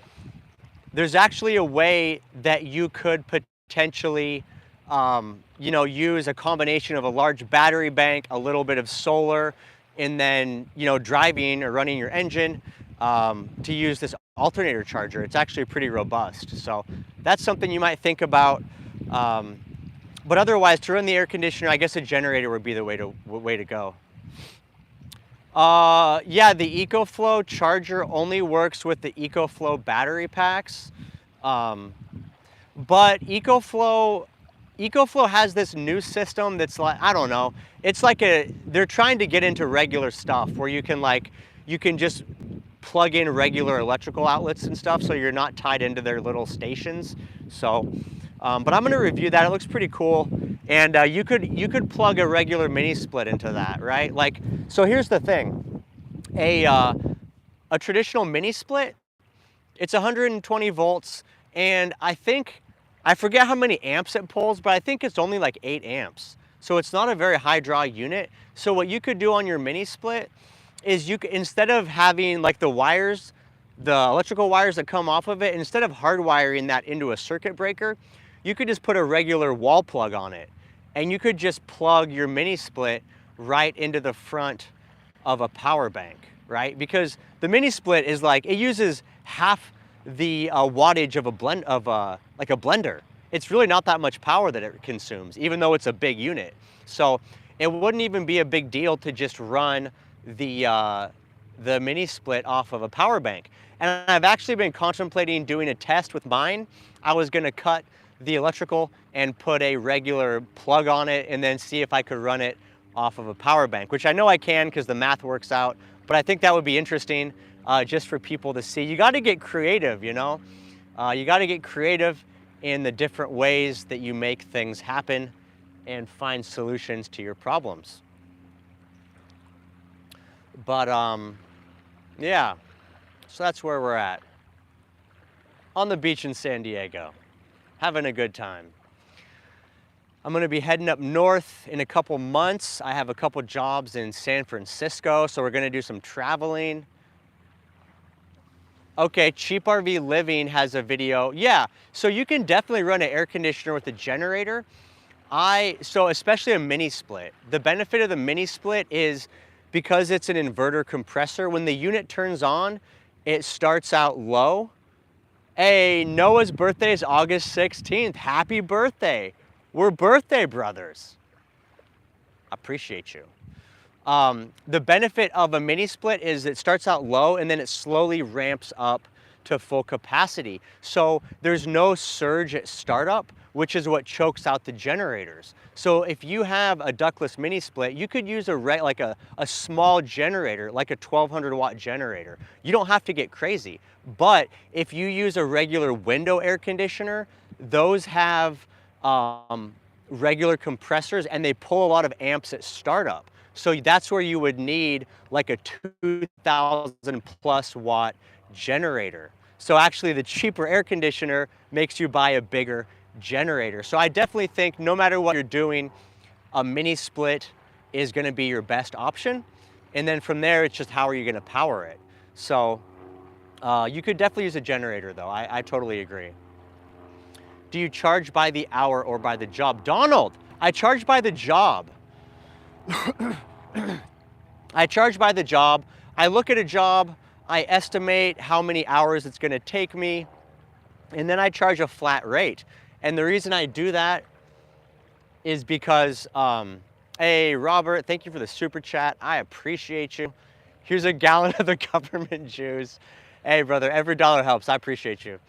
there's actually a way that you could potentially, you know, use a combination of a large battery bank, a little bit of solar, and then, you know, driving or running your engine to use this alternator charger. It's actually pretty robust. So that's something you might think about. But otherwise, to run the air conditioner, I guess a generator would be the way to go. Yeah, the EcoFlow charger only works with the EcoFlow battery packs. But EcoFlow has this new system that's like, I don't know, it's like they're trying to get into regular stuff where you can just plug in regular electrical outlets and stuff, so you're not tied into their little stations. So, but I'm gonna review that. It looks pretty cool. And you could plug a regular mini split into that, right? Like, so here's the thing. A traditional mini split, it's 120 volts, and I forget how many amps it pulls, but I think it's only like 8 amps. So it's not a very high draw unit. So what you could do on your mini split is instead of having like the electrical wires that come off of it, instead of hardwiring that into a circuit breaker, you could just put a regular wall plug on it. And you could just plug your mini split right into the front of a power bank, right? Because the mini split is like, it uses half the wattage of like a blender. It's really not that much power that it consumes, even though it's a big unit. So it wouldn't even be a big deal to just run the mini split off of a power bank. And I've actually been contemplating doing a test with mine. I was gonna cut the electrical and put a regular plug on it and then see if I could run it off of a power bank, which I know I can because the math works out, but I think that would be interesting just for people to see. You gotta get creative, you know? You gotta get creative in the different ways that you make things happen and find solutions to your problems. But yeah, so that's where we're at. On the beach in San Diego, having a good time. I'm gonna be heading up north in a couple months. I have a couple jobs in San Francisco, so we're gonna do some traveling. Okay, Cheap RV Living has a video. Yeah, so you can definitely run an air conditioner with a generator. So especially a mini split. The benefit of the mini split is because it's an inverter compressor, when the unit turns on, it starts out low. Hey, Noah's birthday is August 16th. Happy birthday. We're birthday brothers. Appreciate you. The benefit of a mini split is it starts out low and then it slowly ramps up to full capacity. So there's no surge at startup, which is what chokes out the generators. So if you have a ductless mini split, you could use a small generator, like a 1200 watt generator. You don't have to get crazy. But if you use a regular window air conditioner, those have regular compressors and they pull a lot of amps at startup. So that's where you would need like a 2000 plus watt generator. So actually the cheaper air conditioner makes you buy a bigger generator. So I definitely think no matter what you're doing, a mini split is gonna be your best option. And then from there, it's just how are you gonna power it? So you could definitely use a generator though, I totally agree. Do you charge by the hour or by the job? Donald, I charge by the job. I charge by the job. I look at a job, I estimate how many hours it's gonna take me, and then I charge a flat rate. And the reason I do that is because, hey, Robert, thank you for the super chat. I appreciate you. Here's a gallon of the government juice. Hey, brother, every dollar helps. I appreciate you.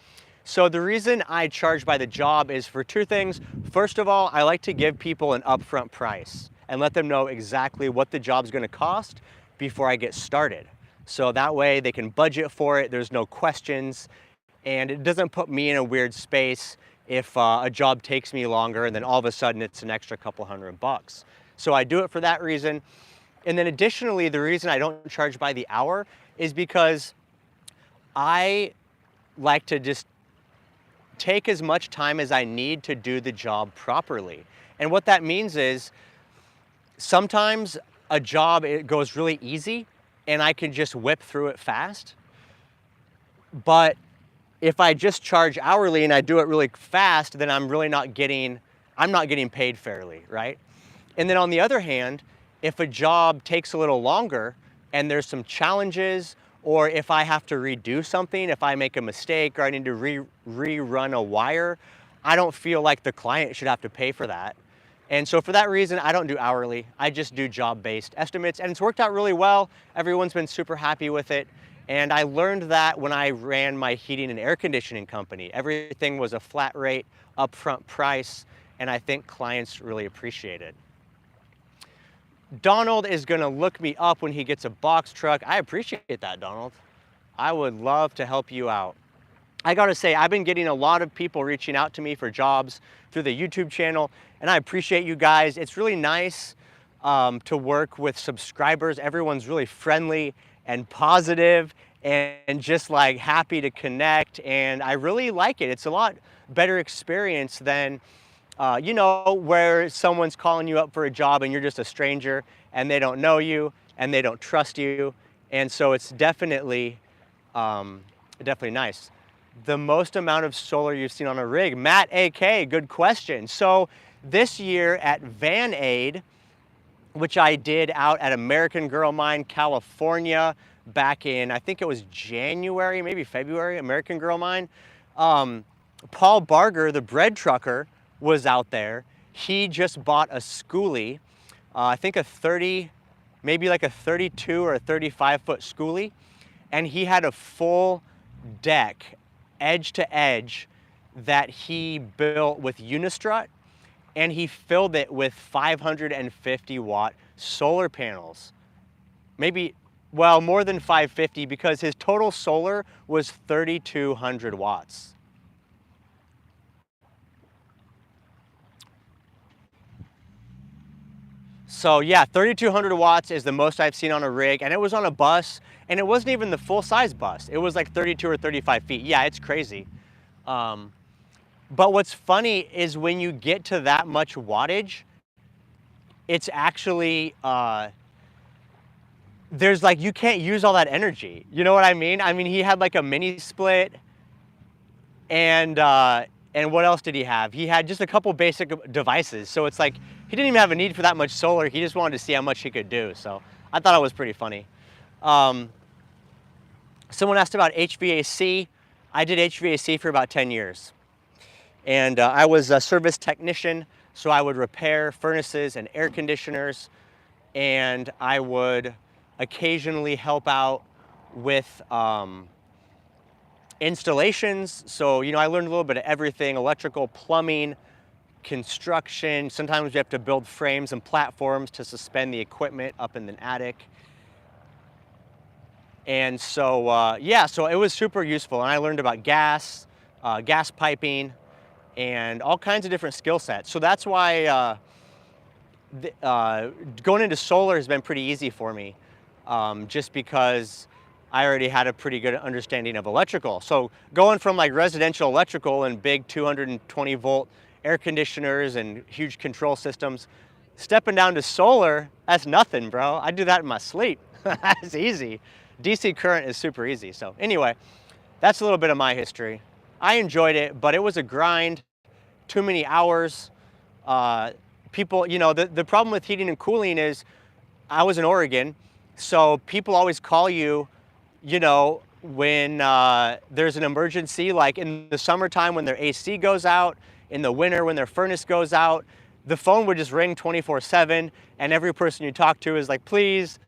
So the reason I charge by the job is for two things. First of all, I like to give people an upfront price and let them know exactly what the job's gonna cost before I get started. So that way they can budget for it, there's no questions, and it doesn't put me in a weird space if a job takes me longer and then all of a sudden it's an extra couple $100. So I do it for that reason. And then additionally, the reason I don't charge by the hour is because I like to just take as much time as I need to do the job properly. And what that means is sometimes a job, it goes really easy and I can just whip through it fast. But if I just charge hourly and I do it really fast, then I'm not getting paid fairly, right? And then on the other hand, if a job takes a little longer and there's some challenges, or if I have to redo something, if I make a mistake or I need to rerun a wire, I don't feel like the client should have to pay for that. And so for that reason, I don't do hourly. I just do job-based estimates, and it's worked out really well. Everyone's been super happy with it. And I learned that when I ran my heating and air conditioning company. Everything was a flat rate, upfront price, and I think clients really appreciate it. Donald is gonna look me up when he gets a box truck. I appreciate that, Donald. I would love to help you out. I gotta say, I've been getting a lot of people reaching out to me for jobs through the YouTube channel, and I appreciate you guys. It's really nice to work with subscribers. Everyone's really friendly and positive and just like happy to connect, and I really like it. It's a lot better experience than you know, where someone's calling you up for a job and you're just a stranger and they don't know you and they don't trust you. And so it's definitely nice. The most amount of solar you've seen on a rig? Matt AK, good question. So this year at Van Aid, which I did out at American Girl Mine, California, back in, I think it was January, maybe February, American Girl Mine. Paul Barger, the bread trucker, was out there. He just bought a skoolie, I think maybe like a 32 or a 35 foot skoolie, and he had a full deck, edge to edge, that he built with Unistrut, and he filled it with 550 watt solar panels. Maybe, well, more than 550 because his total solar was 3,200 watts. So yeah, 3,200 watts is the most I've seen on a rig, and it was on a bus, and it wasn't even the full size bus. It was like 32 or 35 feet. Yeah, it's crazy. But what's funny is when you get to that much wattage, it's actually, there's like, you can't use all that energy. You know what I mean? I mean, he had like a mini split, and what else did he have? He had just a couple basic devices. So it's like, he didn't even have a need for that much solar. He just wanted to see how much he could do. So I thought it was pretty funny. Someone asked about HVAC. I did HVAC for about 10 years. And I was a service technician, so I would repair furnaces and air conditioners, and I would occasionally help out with installations. So, you know, I learned a little bit of everything: electrical, plumbing, construction. Sometimes we have to build frames and platforms to suspend the equipment up in the attic. And so, yeah, so it was super useful. And I learned about gas, gas piping, and all kinds of different skill sets. So that's why going into solar has been pretty easy for me, just because I already had a pretty good understanding of electrical. So going from like residential electrical and big 220 volt air conditioners and huge control systems, stepping down to solar, that's nothing, bro. I do that in my sleep. That's easy. DC current is super easy. So anyway, that's a little bit of my history. I enjoyed it, but it was a grind, too many hours. People, you know, the problem with heating and cooling is, I was in Oregon, so people always call you, you know, when there's an emergency, like in the summertime when their AC goes out, in the winter when their furnace goes out. The phone would just ring 24/7, and every person you talk to is like, please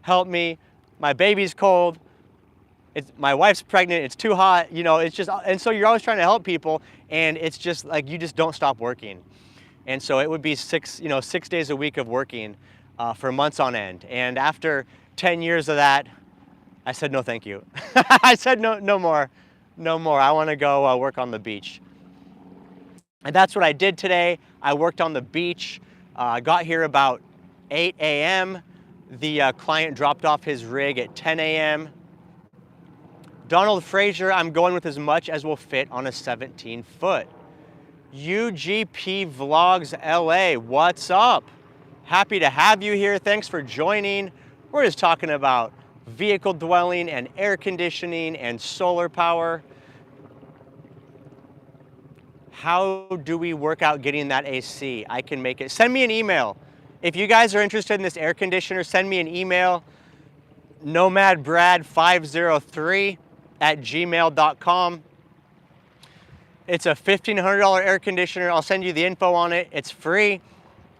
help me, my baby's cold, my wife's pregnant, it's too hot, you know, it's just, and so you're always trying to help people, and it's just like, you just don't stop working. And so it would be 6 days a week of working for months on end. And after 10 years of that, I said, no, thank you. I said, no more. I want to go work on the beach. And that's what I did today. I worked on the beach. I got here about 8 a.m. The client dropped off his rig at 10 a.m. Donald Frazier, I'm going with as much as will fit on a 17-foot. UGP Vlogs LA, what's up? Happy to have you here. Thanks for joining. We're just talking about vehicle dwelling and air conditioning and solar power. How do we work out getting that AC? I can make it. Send me an email. If you guys are interested in this air conditioner, send me an email, nomadbrad503@gmail.com. It's a $1,500 air conditioner. I'll send you the info on it. It's free.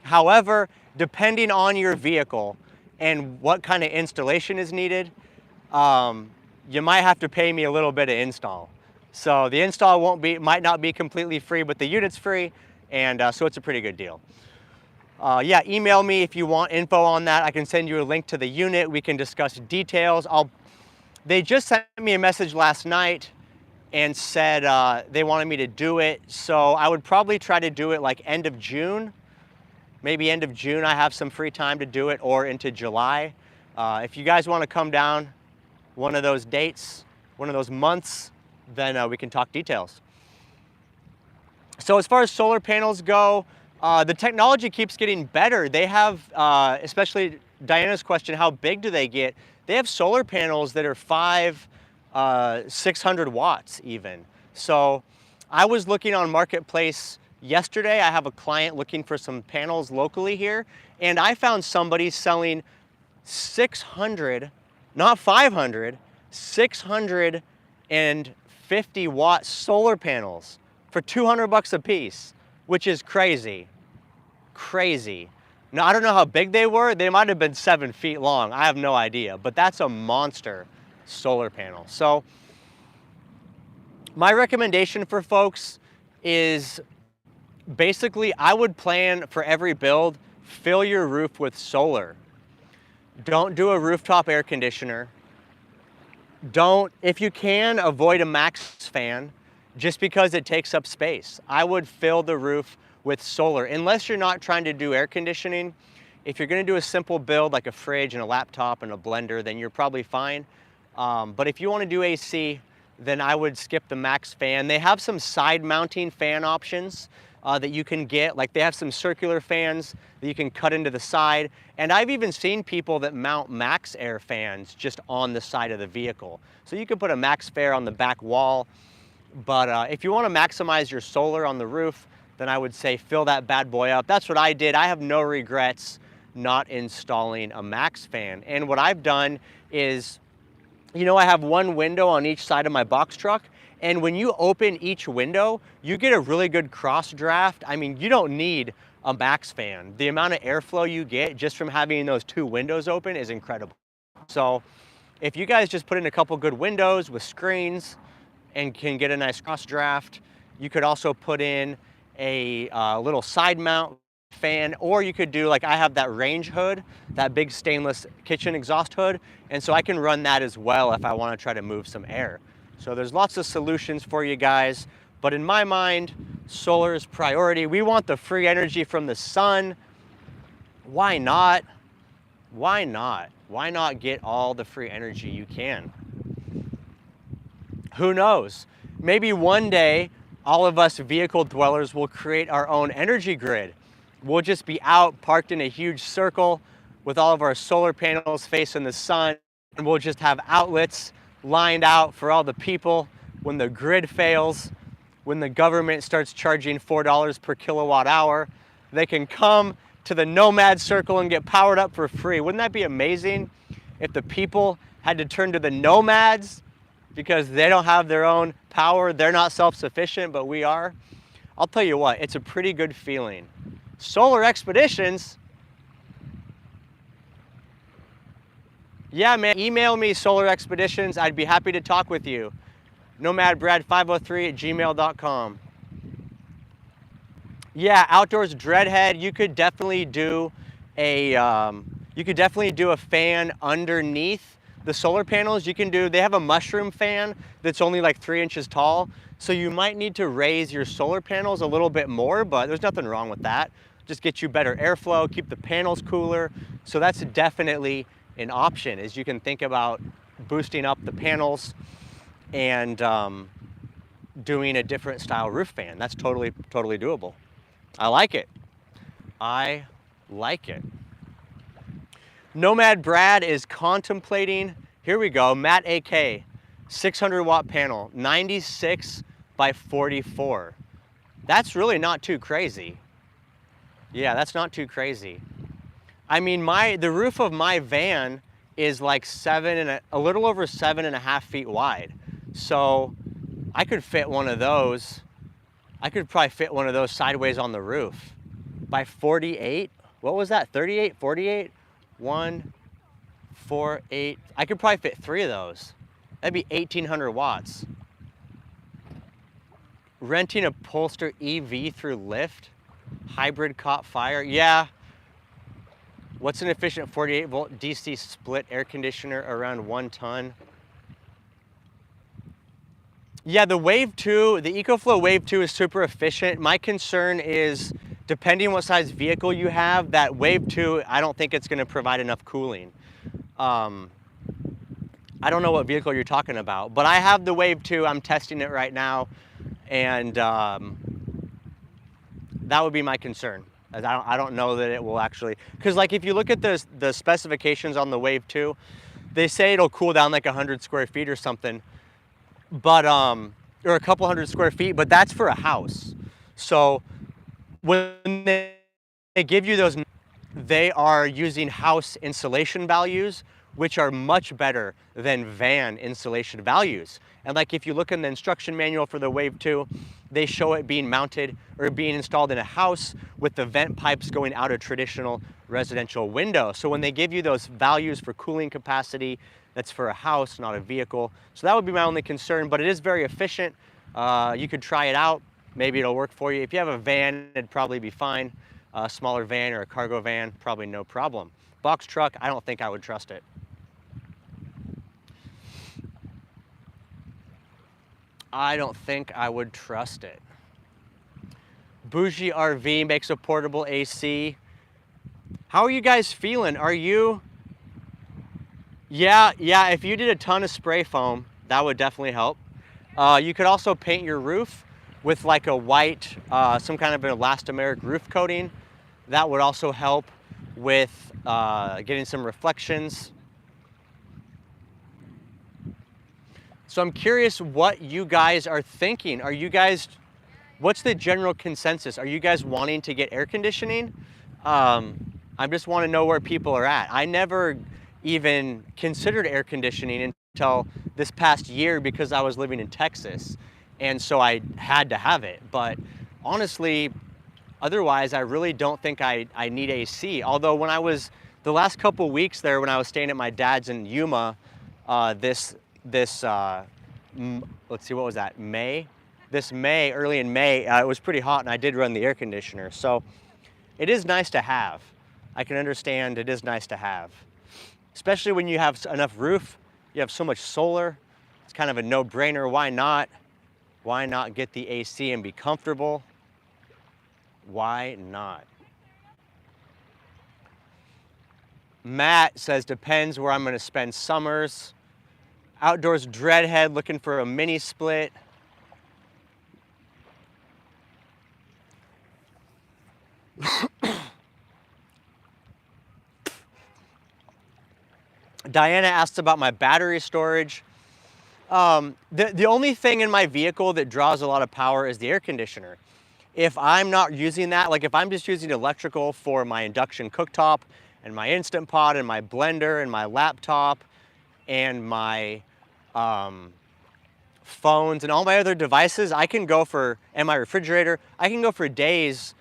However, depending on your vehicle and what kind of installation is needed, you might have to pay me a little bit of install. So the install might not be completely free, but the unit's free, and so it's a pretty good deal. Yeah, email me if you want info on that. I can send you a link to the unit. We can discuss details. They just sent me a message last night and said they wanted me to do it. So I would probably try to do it like end of June. Maybe end of June I have some free time to do it, or into July. If you guys want to come down one of those dates, one of those months, then we can talk details. So as far as solar panels go, the technology keeps getting better. They have, especially Diana's question, how big do they get? They have solar panels that are 600 watts even. So I was looking on Marketplace yesterday. I have a client looking for some panels locally here, and I found somebody selling 600, not 500, 650 watt solar panels for 200 bucks a piece, which is crazy. Crazy. Now, I don't know how big they were. They might have been 7 feet long. I have no idea, but that's a monster solar panel. So my recommendation for folks is basically, I would plan for every build, fill your roof with solar. Don't do a rooftop air conditioner. Don't, if you can, avoid a max fan just because it takes up space. I would fill the roof with solar, unless you're not trying to do air conditioning. If you're gonna do a simple build like a fridge and a laptop and a blender, then you're probably fine. But if you wanna do AC, then I would skip the max fan. They have some side mounting fan options that you can get. Like they have some circular fans that you can cut into the side. And I've even seen people that mount max air fans just on the side of the vehicle. So you could put a max fair on the back wall. But if you want to maximize your solar on the roof, then I would say fill that bad boy up. That's what I did. I have no regrets not installing a max fan. And what I've done is, you know, I have one window on each side of my box truck, and when you open each window, you get a really good cross draft. I mean, you don't need a max fan. The amount of airflow you get just from having those two windows open is incredible. So if you guys just put in a couple good windows with screens and can get a nice cross draft, you could also put in a little side mount fan, or you could do like I have that range hood, that big stainless kitchen exhaust hood, and so I can run that as well if I want to try to move some air. So there's lots of solutions for you guys, but in my mind, solar is priority. We want the free energy from the sun. Why not? Why not? Why not get all the free energy you can? Who knows? Maybe one day all of us vehicle dwellers will create our own energy grid. We'll just be out parked in a huge circle with all of our solar panels facing the sun, and we'll just have outlets lined out for all the people. When the grid fails, when the government starts charging $4 per kilowatt hour, they can come to the Nomad Circle and get powered up for free. Wouldn't that be amazing if the people had to turn to the nomads because they don't have their own power? They're not self-sufficient, but we are. I'll tell you what, it's a pretty good feeling. Solar expeditions. Yeah, man, email me solar expeditions. I'd be happy to talk with you. nomadbrad503@gmail.com. Yeah, outdoors dreadhead. You could definitely do a fan underneath the solar panels. They have a mushroom fan that's only like 3 inches tall. So you might need to raise your solar panels a little bit more, but there's nothing wrong with that. Just get you better airflow, keep the panels cooler. So that's definitely an option, is you can think about boosting up the panels and doing a different style roof fan. That's totally doable. I like it. I like it. Nomad Brad is contemplating, here we go, Matt AK, 600 watt panel, 96 by 44. That's really not too crazy. Yeah, that's not too crazy. I mean, the roof of my van is like a little over 7.5 feet wide. So I could fit one of those. I could probably fit one of those sideways on the roof. By 48, what was that, 38, 48? 1, 4, 8. I could probably fit 3 of those. That'd be 1,800 watts. Renting a Polster EV through Lyft. Hybrid caught fire. Yeah. What's an efficient 48 volt DC split air conditioner around 1 ton? Yeah, the Wave 2, the EcoFlow Wave 2 is super efficient. My concern is, depending what size vehicle you have, that Wave 2, I don't think it's gonna provide enough cooling. I don't know what vehicle you're talking about, but I have the Wave 2, I'm testing it right now, and that would be my concern. I don't know that it will actually, because like if you look at the specifications on the Wave 2, they say it'll cool down like 100 square feet or something, but or a couple hundred square feet, but that's for a house. So when they give you those, they are using house insulation values, which are much better than van insulation values. And like if you look in the instruction manual for the Wave 2, they show it being mounted or being installed in a house with the vent pipes going out a traditional residential window. So when they give you those values for cooling capacity, that's for a house, not a vehicle. So that would be my only concern, but it is very efficient. You could try it out. Maybe it'll work for you. If you have a van, it'd probably be fine. A smaller van or a cargo van, probably no problem. Box truck, I don't think I would trust it. I don't think I would trust it. Bougie RV makes a portable AC. How are you guys feeling? Are you? Yeah, if you did a ton of spray foam, that would definitely help. You could also paint your roof with like a white, some kind of an elastomeric roof coating. That would also help with getting some reflections. So I'm curious what you guys are thinking. Are you guys, what's the general consensus? Are you guys wanting to get air conditioning? I just want to know where people are at. I never even considered air conditioning until this past year because I was living in Texas. And so I had to have it. But honestly, otherwise, I really don't think I need AC. Although when I was, the last couple weeks there, when I was staying at my dad's in Yuma, this let's see, what was that, May? This May, early in May, it was pretty hot and I did run the air conditioner. So it is nice to have. I can understand it is nice to have. Especially when you have enough roof, you have so much solar. It's kind of a no-brainer. Why not? Why not get the AC and be comfortable? Why not? Matt says, depends where I'm gonna spend summers. Outdoors Dreadhead looking for a mini split. Diana asks about my battery storage. The only thing in my vehicle that draws a lot of power is the air conditioner. If I'm not using that, like if I'm just using electrical for my induction cooktop and my Instant Pot and my blender and my laptop and my phones and all my other devices, I can go for, and my refrigerator, I can go for days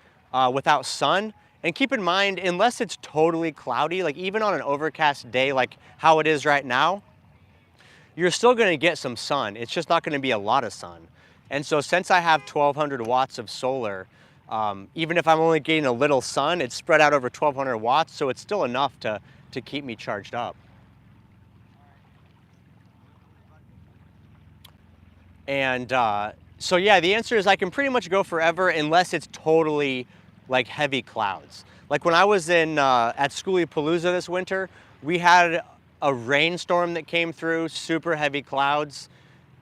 without sun. And keep in mind, unless it's totally cloudy, like even on an overcast day like how it is right now, you're still gonna get some sun. It's just not gonna be a lot of sun. And so since I have 1,200 watts of solar, even if I'm only getting a little sun, it's spread out over 1,200 watts, so it's still enough to keep me charged up. And so yeah, the answer is I can pretty much go forever unless it's totally like heavy clouds. Like when I was in at Skoolie Palooza this winter, we had a rainstorm that came through, super heavy clouds,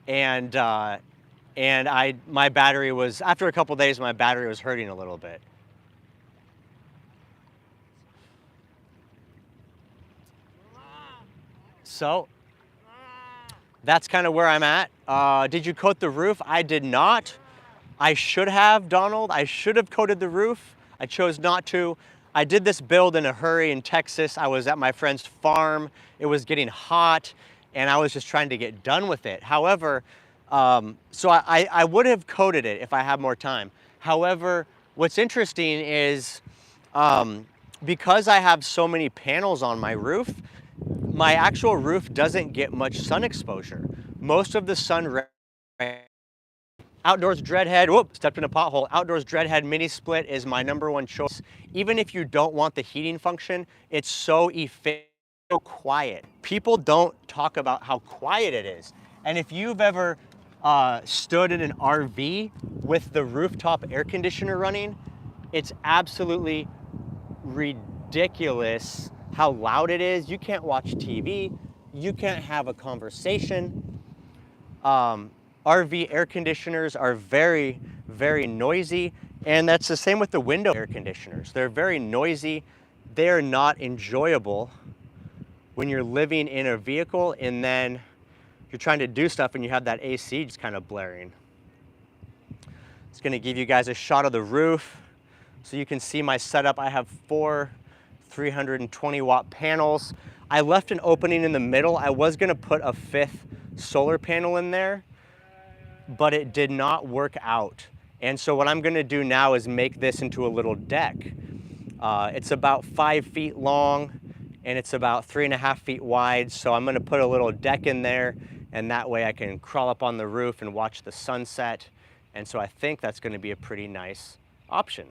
and my battery was, after a couple days, my battery was hurting a little bit. So that's kind of where I'm at. Did you coat the roof? I did not. I should have, Donald. I should have coated the roof. I chose not to. I did this build in a hurry in Texas. I was at my friend's farm. It was getting hot, and I was just trying to get done with it. However, so I would have coated it if I had more time. However, what's interesting is because I have so many panels on my roof, my actual roof doesn't get much sun exposure. Most of the sun Outdoors Dreadhead, whoop, stepped in a pothole. Outdoors Dreadhead mini split is my #1 choice. Even if you don't want the heating function, it's so efficient, so quiet. People don't talk about how quiet it is. And if you've ever stood in an RV with the rooftop air conditioner running, it's absolutely ridiculous how loud it is. You can't watch TV. You can't have a conversation. RV air conditioners are very, very noisy, and that's the same with the window air conditioners. They're very noisy. They're not enjoyable when you're living in a vehicle and then you're trying to do stuff and you have that AC just kind of blaring. It's gonna give you guys a shot of the roof so you can see my setup. I have 4 320 watt panels. I left an opening in the middle. I was gonna put a 5th solar panel in there, but it did not work out. And so what I'm gonna do now is make this into a little deck. It's about 5 feet long and it's about 3.5 feet wide. So I'm gonna put a little deck in there, and that way I can crawl up on the roof and watch the sunset. And so I think that's gonna be a pretty nice option.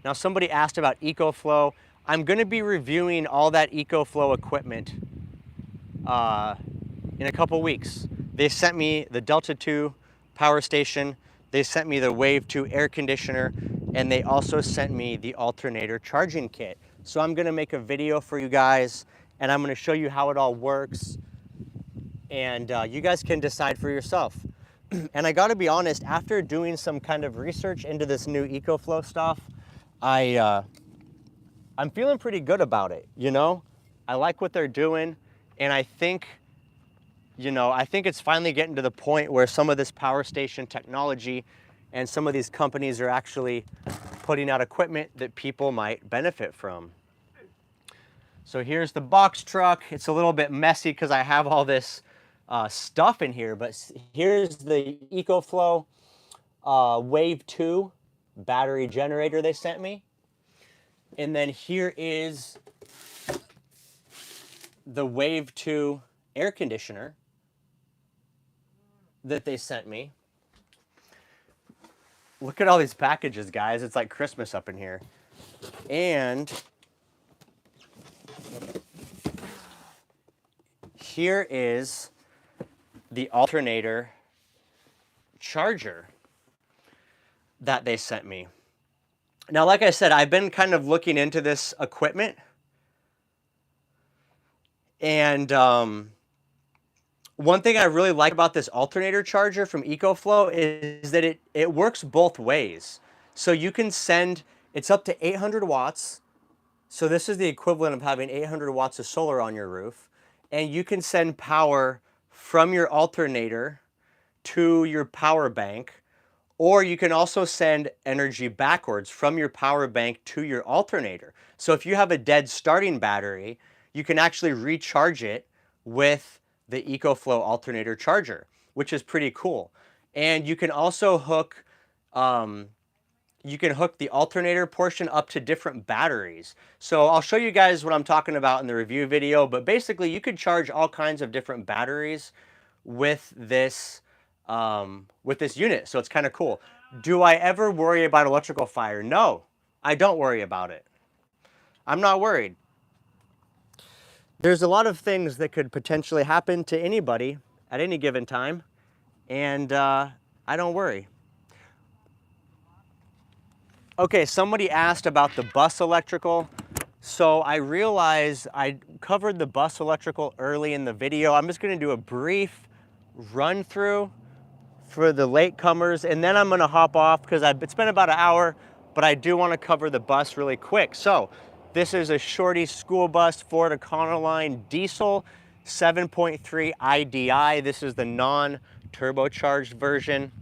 Now somebody asked about EcoFlow. I'm gonna be reviewing all that EcoFlow equipment in a couple weeks. They sent me the Delta 2 power station, they sent me the Wave 2 air conditioner, and they also sent me the alternator charging kit. So I'm gonna make a video for you guys, and I'm gonna show you how it all works. and you guys can decide for yourself. And I gotta be honest, after doing some kind of research into this new EcoFlow stuff, I'm feeling pretty good about it, you know? I like what they're doing, and I think, you know, I think it's finally getting to the point where some of this power station technology and some of these companies are actually putting out equipment that people might benefit from. So here's the box truck. It's a little bit messy because I have all this stuff in here, but here's the EcoFlow Wave 2 battery generator they sent me. And then here is the Wave 2 air conditioner that they sent me. Look at all these packages, guys. It's like Christmas up in here. And here is the alternator charger that they sent me. Now, like I said, I've been kind of looking into this equipment. And one thing I really like about this alternator charger from EcoFlow is that it works both ways. So you can send, it's up to 800 watts. So this is the equivalent of having 800 watts of solar on your roof. And you can send power from your alternator to your power bank. Or you can also send energy backwards from your power bank to your alternator. So if you have a dead starting battery, you can actually recharge it with the EcoFlow alternator charger, which is pretty cool. And you can also hook the alternator portion up to different batteries. So I'll show you guys what I'm talking about in the review video, but basically you could charge all kinds of different batteries with this unit. So it's kind of cool. Do I ever worry about electrical fire? No, I don't worry about it. I'm not worried. There's a lot of things that could potentially happen to anybody at any given time, and I don't worry. Okay, somebody asked about the bus electrical. So I realized I covered the bus electrical early in the video. I'm just gonna do a brief run through for the latecomers, and then I'm gonna hop off because it's been about an hour, but I do wanna cover the bus really quick. So this is a Shorty school bus, Ford Econoline diesel, 7.3 IDI. This is the non-turbocharged version.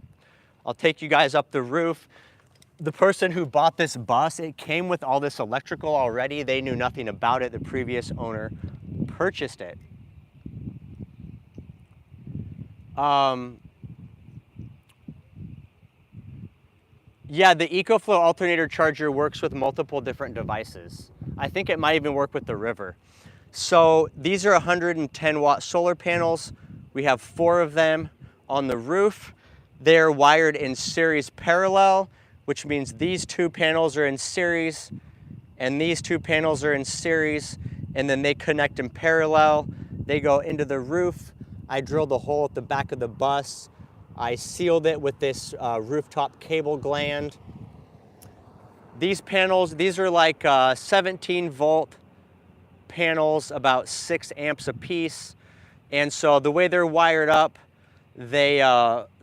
I'll take you guys up the roof. The person who bought this bus, it came with all this electrical already. They knew nothing about it. The previous owner purchased it. Yeah, the EcoFlow alternator charger works with multiple different devices. I think it might even work with the River. So these are 110 watt solar panels. We have 4 of them on the roof. They're wired in series parallel, which means these 2 panels are in series and these 2 panels are in series, and then they connect in parallel. They go into the roof. I drilled a hole at the back of the bus. I sealed it with this rooftop cable gland. These panels, these are like 17 volt panels, about 6 amps a piece. And so the way they're wired up, they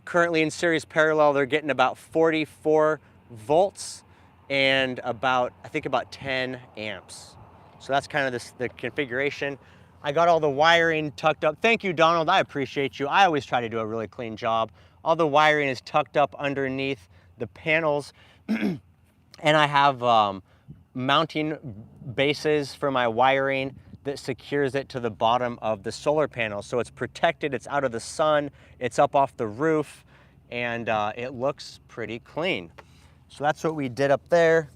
currently in series parallel, they're getting about 44 volts and about, I think about 10 amps. So that's kind of the configuration. I got all the wiring tucked up. Thank you, Donald, I appreciate you. I always try to do a really clean job. All the wiring is tucked up underneath the panels. And I have mounting bases for my wiring that secures it to the bottom of the solar panel. So it's protected, it's out of the sun, it's up off the roof, and it looks pretty clean. So that's what we did up there.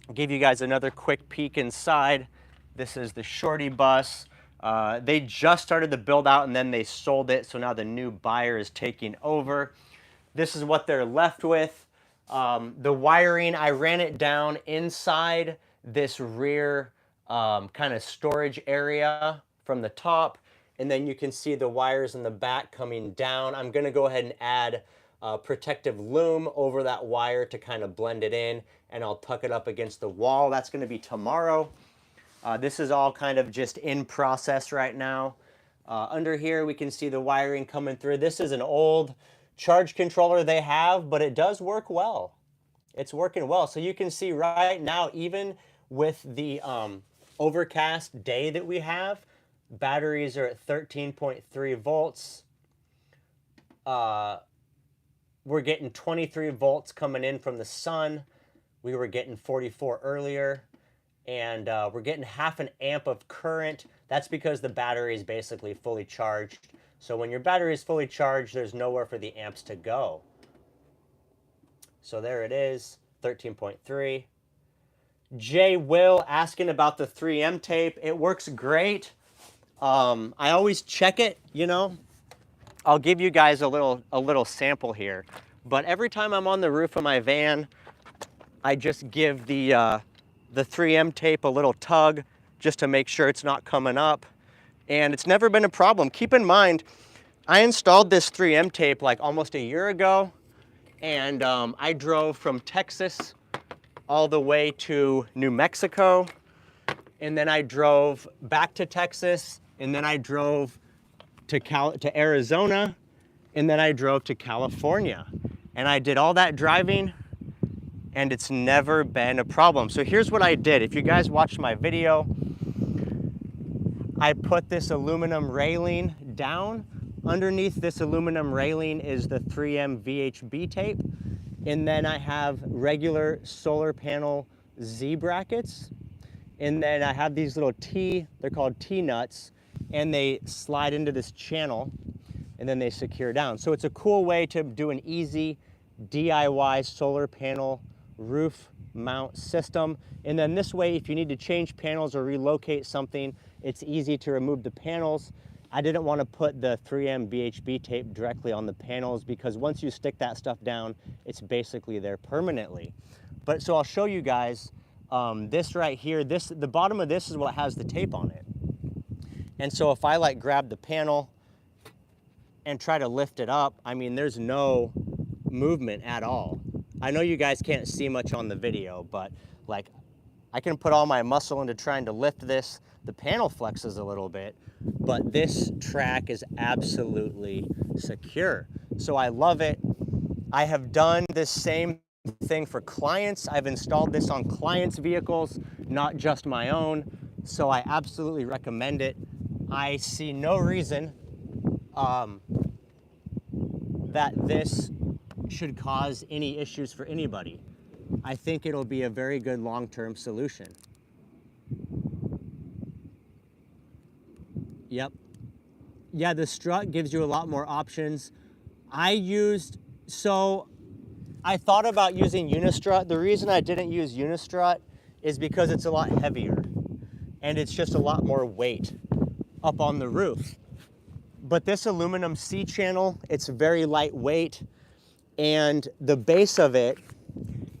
I'll give you guys another quick peek inside. This is the Shorty bus. They just started the build out and then they sold it, so now the new buyer is taking over. This is what they're left with. The wiring, I ran it down inside this rear kind of storage area from the top, and then you can see the wires in the back coming down. I'm gonna go ahead and add protective loom over that wire to kind of blend it in, and I'll tuck it up against the wall. That's gonna be tomorrow. This is all kind of just in process right now. Under here, we can see the wiring coming through. This is an old charge controller they have, but it does work well. It's working well. So you can see right now, even with the overcast day that we have, batteries are at 13.3 volts. We're getting 23 volts coming in from the sun. We were getting 44 earlier. And we're getting half an amp of current. That's because the battery is basically fully charged. So when your battery is fully charged, there's nowhere for the amps to go. So there it is, 13.3. Jay Will asking about the 3M tape. It works great. I always check it, you know. I'll give you guys a little sample here. But every time I'm on the roof of my van, I just give the 3M tape a little tug just to make sure it's not coming up. And it's never been a problem. Keep in mind, I installed this 3M tape like almost a year ago. And I drove from Texas all the way to New Mexico. And then I drove back to Texas. And then I drove to Arizona. And then I drove to California. And I did all that driving, and it's never been a problem. So here's what I did. If you guys watched my video, I put this aluminum railing down. Underneath this aluminum railing is the 3M VHB tape. And then I have regular solar panel Z brackets. And then I have these little they're called T-nuts, and they slide into this channel, and then they secure down. So it's a cool way to do an easy DIY solar panel roof mount system. And then this way, if you need to change panels or relocate something, it's easy to remove the panels. I didn't want to put the 3M VHB tape directly on the panels because once you stick that stuff down, it's basically there permanently. But so I'll show you guys this right here. The bottom of this is what has the tape on it. And so if I like grab the panel and try to lift it up, I mean, there's no movement at all. I know you guys can't see much on the video, but like I can put all my muscle into trying to lift this. The panel flexes a little bit, but this track is absolutely secure. So I love it. I have done this same thing for clients. I've installed this on clients' vehicles, not just my own. So I absolutely recommend it. I see no reason that this should cause any issues for anybody. I think it'll be a very good long-term solution. Yep. Yeah, the strut gives you a lot more options. I thought about using Unistrut. The reason I didn't use Unistrut is because it's a lot heavier and it's just a lot more weight up on the roof. But this aluminum C-channel, it's very lightweight, and the base of it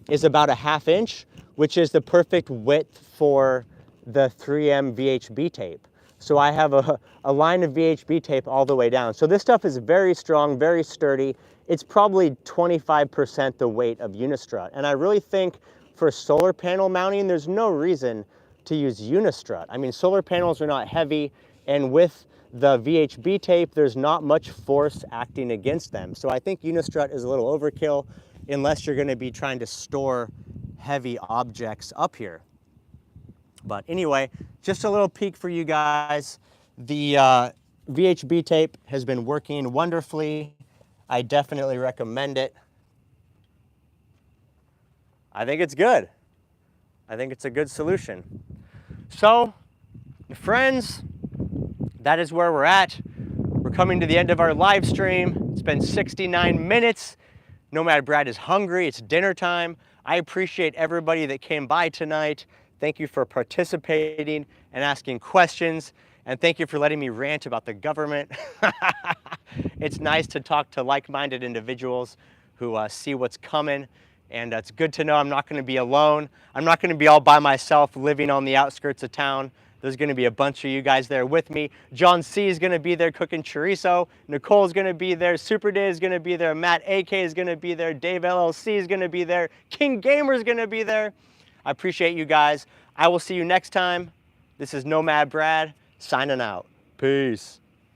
is about a 1/2 inch, which is the perfect width for the 3M VHB tape. So I have a line of VHB tape all the way down. So this stuff is very strong, very sturdy. It's probably 25% the weight of Unistrut. And I really think for solar panel mounting, there's no reason to use Unistrut. I mean, solar panels are not heavy, and with the VHB tape, there's not much force acting against them. So I think Unistrut is a little overkill unless you're gonna be trying to store heavy objects up here. But anyway, just a little peek for you guys. The VHB tape has been working wonderfully. I definitely recommend it. I think it's good. I think it's a good solution. So, friends, that is where we're at. We're coming to the end of our live stream. It's been 69 minutes. Nomad Brad is hungry. It's dinner time. I appreciate everybody that came by tonight. Thank you for participating and asking questions. And thank you for letting me rant about the government. It's nice to talk to like-minded individuals who see what's coming. And it's good to know I'm not going to be alone. I'm not going to be all by myself living on the outskirts of town. There's going to be a bunch of you guys there with me. John C is going to be there cooking chorizo. Nicole's going to be there. Super Day is going to be there. Matt AK is going to be there. Dave LLC is going to be there. King Gamer is going to be there. I appreciate you guys. I will see you next time. This is Nomad Brad signing out. Peace.